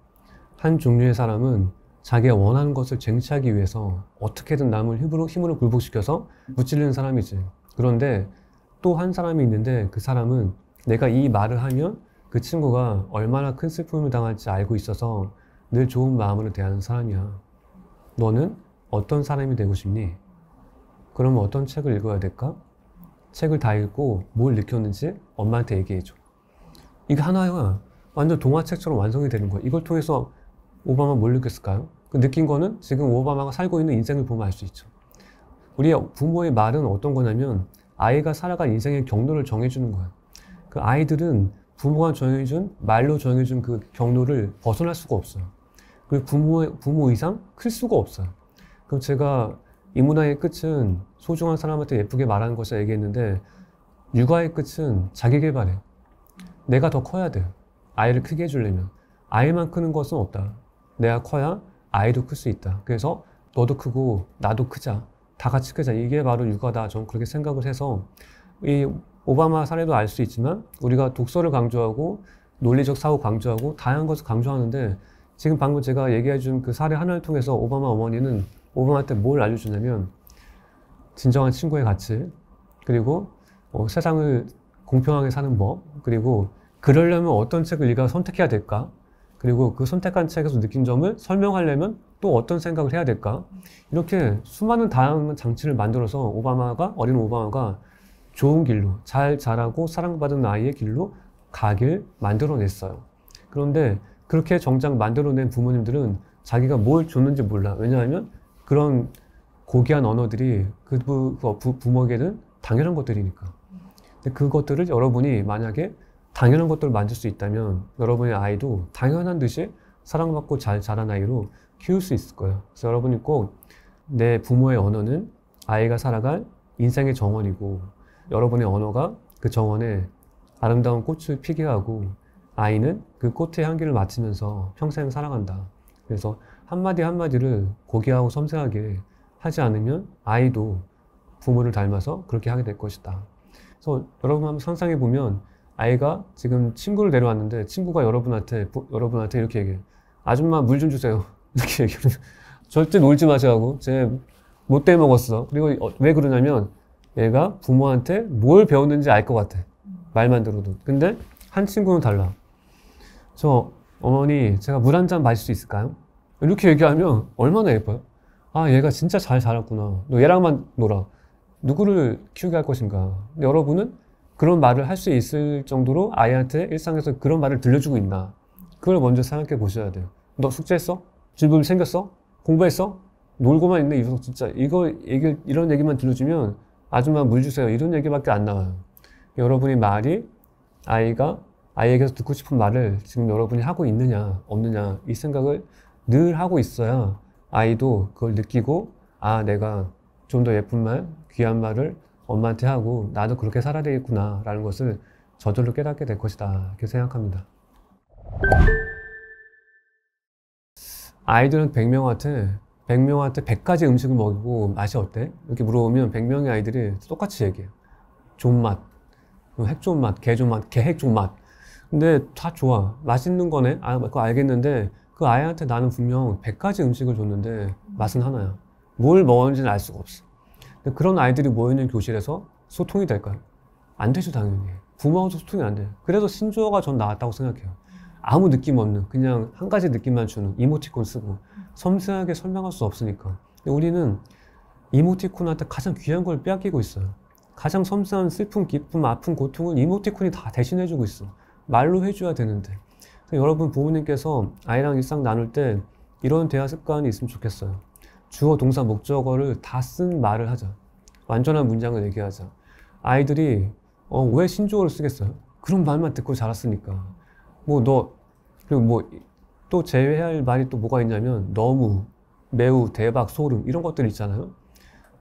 한 종류의 사람은 자기가 원하는 것을 쟁취하기 위해서 어떻게든 남을 힘으로 굴복시켜서 무찌르는 사람이지. 그런데 또 한 사람이 있는데 그 사람은 내가 이 말을 하면 그 친구가 얼마나 큰 슬픔을 당할지 알고 있어서 늘 좋은 마음으로 대하는 사람이야. 너는 어떤 사람이 되고 싶니? 그러면 어떤 책을 읽어야 될까? 책을 다 읽고 뭘 느꼈는지 엄마한테 얘기해줘. 이게 하나가 완전 동화책처럼 완성이 되는 거야. 이걸 통해서 오바마 뭘 느꼈을까요? 그 느낀 거는 지금 오바마가 살고 있는 인생을 보면 알 수 있죠. 우리 부모의 말은 어떤 거냐면 아이가 살아갈 인생의 경로를 정해주는 거야. 그 아이들은 부모가 정해준, 말로 정해준 그 경로를 벗어날 수가 없어요. 그 부모 이상 클 수가 없어요. 그럼 제가 이 문화의 끝은 소중한 사람한테 예쁘게 말하는 것을 얘기했는데 육아의 끝은 자기계발이에요. 내가 더 커야 돼요. 아이를 크게 해주려면. 아이만 크는 것은 없다. 내가 커야 아이도 클 수 있다. 그래서 너도 크고 나도 크자. 다 같이 크자. 이게 바로 육아다. 저는 그렇게 생각을 해서 이 오바마 사례도 알 수 있지만 우리가 독서를 강조하고 논리적 사고 강조하고 다양한 것을 강조하는데 지금 방금 제가 얘기해 준 그 사례 하나를 통해서 오바마 어머니는 오바마한테 뭘 알려주냐면 진정한 친구의 가치, 그리고 세상을 공평하게 사는 법, 그리고 그러려면 어떤 책을 네가 선택해야 될까, 그리고 그 선택한 책에서 느낀 점을 설명하려면 또 어떤 생각을 해야 될까. 이렇게 수많은 다양한 장치를 만들어서 어린 오바마가 좋은 길로, 잘 자라고 사랑받은 아이의 길로 가길 만들어냈어요. 그런데 그렇게 정작 만들어낸 부모님들은 자기가 뭘 줬는지 몰라. 왜냐하면 그런 고귀한 언어들이 그 부모에게는 당연한 것들이니까. 근데 그것들을 여러분이 만약에 당연한 것들을 만들 수 있다면 여러분의 아이도 당연한 듯이 사랑받고 잘 자란 아이로 키울 수 있을 거예요. 그래서 여러분이 꼭 내 부모의 언어는 아이가 살아갈 인생의 정원이고 여러분의 언어가 그 정원에 아름다운 꽃을 피게 하고 아이는 그 꽃의 향기를 맡으면서 평생 살아간다. 그래서 한마디 한마디를 고귀하고 섬세하게 하지 않으면 아이도 부모를 닮아서 그렇게 하게 될 것이다. 그래서 여러분 한번 상상해 보면 아이가 지금 친구를 데려왔는데 친구가 여러분한테 이렇게 얘기해요. 아줌마 물 좀 주세요. 이렇게 얘기해요. 절대 놀지 마시라고. 쟤 못 떼먹었어. 그리고 왜 그러냐면 얘가 부모한테 뭘 배웠는지 알 것 같아. 말만 들어도. 근데 한 친구는 달라. 저 어머니 제가 물 한 잔 마실 수 있을까요? 이렇게 얘기하면 얼마나 예뻐요? 아 얘가 진짜 잘 자랐구나. 너 얘랑만 놀아. 누구를 키우게 할 것인가. 근데 여러분은 그런 말을 할 수 있을 정도로 아이한테 일상에서 그런 말을 들려주고 있나. 그걸 먼저 생각해 보셔야 돼요. 너 숙제했어? 질문 생겼어? 공부했어? 놀고만 있네. 이거 진짜 이런 얘기만 들려주면 아줌마 물 주세요. 이런 얘기밖에 안 나와요. 여러분의 말이 아이에게서 듣고 싶은 말을 지금 여러분이 하고 있느냐 없느냐 이 생각을 늘 하고 있어야 아이도 그걸 느끼고 아 내가 좀 더 예쁜 말, 귀한 말을 엄마한테 하고 나도 그렇게 살아야 되겠구나 라는 것을 저절로 깨닫게 될 것이다 이렇게 생각합니다. 아이들은 100명한테 100가지 음식을 먹이고 맛이 어때? 이렇게 물어보면 100명의 아이들이 똑같이 얘기해요. 존맛, 핵존맛, 개존맛, 개핵존맛. 근데 다 좋아. 맛있는 거네. 아, 그거 알겠는데 그 아이한테 나는 분명 100가지 음식을 줬는데 맛은 하나야. 뭘 먹었는지는 알 수가 없어. 근데 그런 아이들이 모이는 교실에서 소통이 될까요? 안 되죠, 당연히. 부모하고도 소통이 안 돼요. 그래서 신조어가 전 나왔다고 생각해요. 아무 느낌 없는, 그냥 한 가지 느낌만 주는 이모티콘 쓰고 섬세하게 설명할 수 없으니까. 근데 우리는 이모티콘한테 가장 귀한 걸 빼앗기고 있어요. 가장 섬세한 슬픔, 기쁨, 아픔, 고통은 이모티콘이 다 대신해주고 있어. 말로 해줘야 되는데. 여러분 부모님께서 아이랑 일상 나눌 때 이런 대화 습관이 있으면 좋겠어요. 주어, 동사, 목적어를 다 쓴 말을 하자. 완전한 문장을 얘기하자. 아이들이 왜 신조어를 쓰겠어요? 그런 말만 듣고 자랐으니까. 그리고 또 제외해야 할 말이 또 뭐가 있냐면 너무, 매우, 대박, 소름 이런 것들 있잖아요.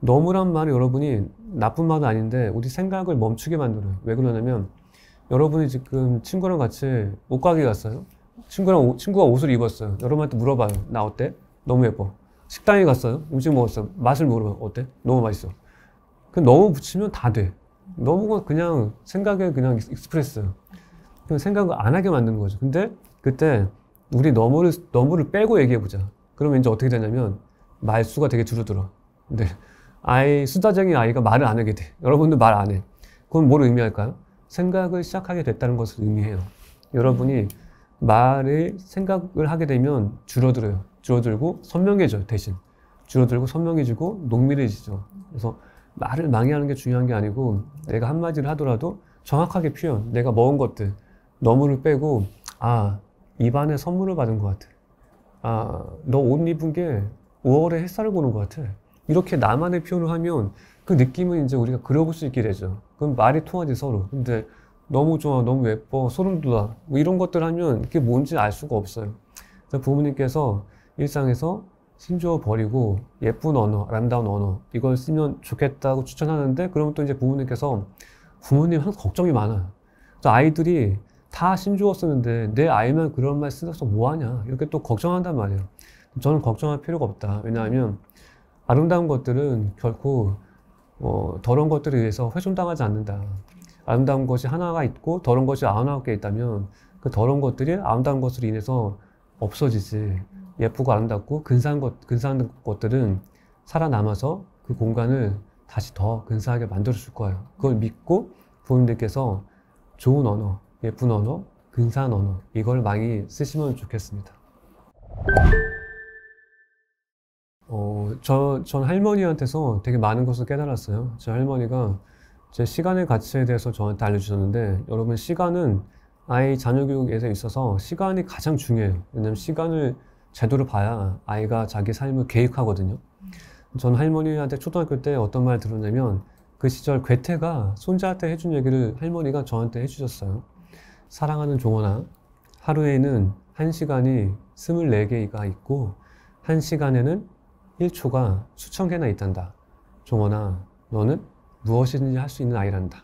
너무란 말이 여러분이 나쁜 말은 아닌데 우리 생각을 멈추게 만들어요. 왜 그러냐면 여러분이 지금 친구랑 같이 옷가게 갔어요. 친구가 옷을 입었어요. 여러분한테 물어봐요. 나 어때? 너무 예뻐. 식당에 갔어요. 음식 먹었어요. 맛을 물어봐요. 어때? 너무 맛있어. 그 너무 붙이면 다 돼. 너무가 그냥 생각에 그냥 익스프레스예요. 그냥 생각을 안 하게 만드는 거죠. 근데 그때 우리 너무를 빼고 얘기해보자. 그러면 이제 어떻게 되냐면 말수가 되게 줄어들어. 근데 수다쟁이 아이가 말을 안 하게 돼. 여러분들 말 안 해. 그건 뭘 의미할까요? 생각을 시작하게 됐다는 것을 의미해요. 여러분이 생각을 하게 되면 줄어들어요. 줄어들고 선명해져요, 대신. 줄어들고 선명해지고 농밀해지죠. 그래서 말을 많이 하는 게 중요한 게 아니고 내가 한마디를 하더라도 정확하게 표현, 내가 먹은 것들, 너무를 빼고 입안에 선물을 받은 것 같아. 너 옷 입은 게 5월에 햇살을 보는 것 같아. 이렇게 나만의 표현을 하면 그 느낌은 이제 우리가 그려볼 수 있게 되죠. 그럼 말이 통하지 서로. 근데 너무 좋아, 너무 예뻐, 소름 돋아 뭐 이런 것들 하면 그게 뭔지 알 수가 없어요. 그래서 부모님께서 일상에서 신조어 버리고 예쁜 언어, 아름다운 언어 이걸 쓰면 좋겠다고 추천하는데 그러면 또 이제 부모님 항상 걱정이 많아요. 그래서 아이들이 다 신조어 쓰는데 내 아이만 그런 말 쓰면서 뭐하냐 이렇게 또 걱정한단 말이에요. 저는 걱정할 필요가 없다. 왜냐하면 아름다운 것들은 결코 더러운 것들에 의해서 훼손당하지 않는다. 아름다운 것이 하나가 있고 더러운 것이 99개 있다면 그 더러운 것들이 아름다운 것으로 인해서 없어지지. 예쁘고 아름답고 근사한 것들은 살아남아서 그 공간을 다시 더 근사하게 만들어줄 거예요. 그걸 믿고 부모님들께서 좋은 언어, 예쁜 언어, 근사한 언어 이걸 많이 쓰시면 좋겠습니다. 전 할머니한테서 되게 많은 것을 깨달았어요. 제 할머니가 제 시간의 가치에 대해서 저한테 알려주셨는데 여러분 시간은 아이 자녀 교육에 있어서 시간이 가장 중요해요. 왜냐면 시간을 제대로 봐야 아이가 자기 삶을 계획하거든요. 전 할머니한테 초등학교 때 어떤 말 들었냐면 그 시절 괴테가 손자한테 해준 얘기를 할머니가 저한테 해주셨어요. 사랑하는 종원아, 하루에는 1시간이 24개가 있고 1시간에는 1초가 수천 개나 있단다. 종원아, 너는 무엇이든지 할 수 있는 아이란다.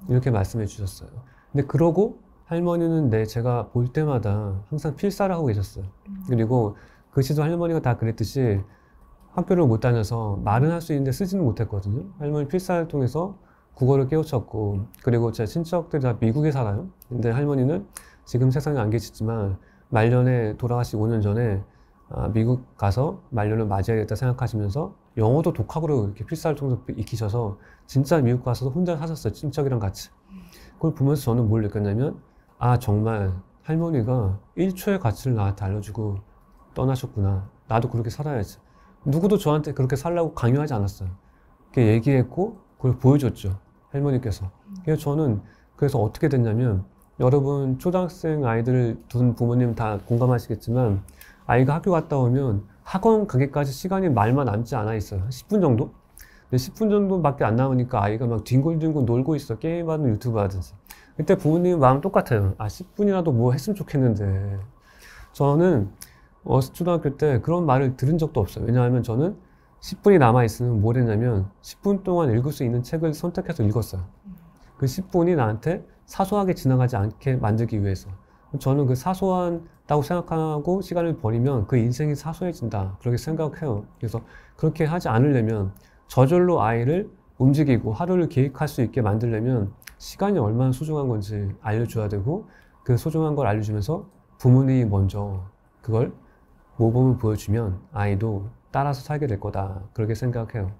이렇게 말씀해 주셨어요. 근데 그러고 할머니는 제가 볼 때마다 항상 필사를 하고 계셨어요. 그리고 그 시절 할머니가 다 그랬듯이 학교를 못 다녀서 말은 할 수 있는데 쓰지는 못했거든요. 할머니 필사를 통해서 국어를 깨우쳤고, 그리고 제 친척들이 다 미국에 살아요. 근데 할머니는 지금 세상에 안 계시지만 말년에 돌아가시고 5년 전에 미국 가서 말년을 맞이하겠다 생각하시면서 영어도 독학으로 이렇게 필사를 통해서 익히셔서 진짜 미국 가서도 혼자 사셨어요. 친척이랑 같이. 그걸 보면서 저는 뭘 느꼈냐면, 정말 할머니가 1초의 가치를 나한테 알려주고 떠나셨구나. 나도 그렇게 살아야지. 누구도 저한테 그렇게 살라고 강요하지 않았어요. 그렇게 얘기했고 그걸 보여줬죠. 할머니께서. 그래서 저는 그래서 어떻게 됐냐면, 여러분 초등학생 아이들을 둔 부모님 다 공감하시겠지만, 아이가 학교 갔다 오면 학원 가기까지 시간이 말만 남지 않아 있어요. 한 10분 정도? 근데 10분 정도밖에 안 남으니까 아이가 막 뒹굴뒹굴 놀고 있어. 게임하든 유튜브 하든지. 그때 부모님 마음 똑같아요. 10분이라도 뭐 했으면 좋겠는데. 저는 초등학교 때 그런 말을 들은 적도 없어요. 왜냐하면 저는 10분이 남아있으면 뭘 했냐면 10분 동안 읽을 수 있는 책을 선택해서 읽었어요. 그 10분이 나한테 사소하게 지나가지 않게 만들기 위해서. 저는 그 사소하다고 생각하고 시간을 버리면 그 인생이 사소해진다. 그렇게 생각해요. 그래서 그렇게 하지 않으려면, 저절로 아이를 움직이고 하루를 계획할 수 있게 만들려면 시간이 얼마나 소중한 건지 알려줘야 되고, 그 소중한 걸 알려주면서 부모님이 먼저 그걸 모범을 보여주면 아이도 따라서 살게 될 거다. 그렇게 생각해요.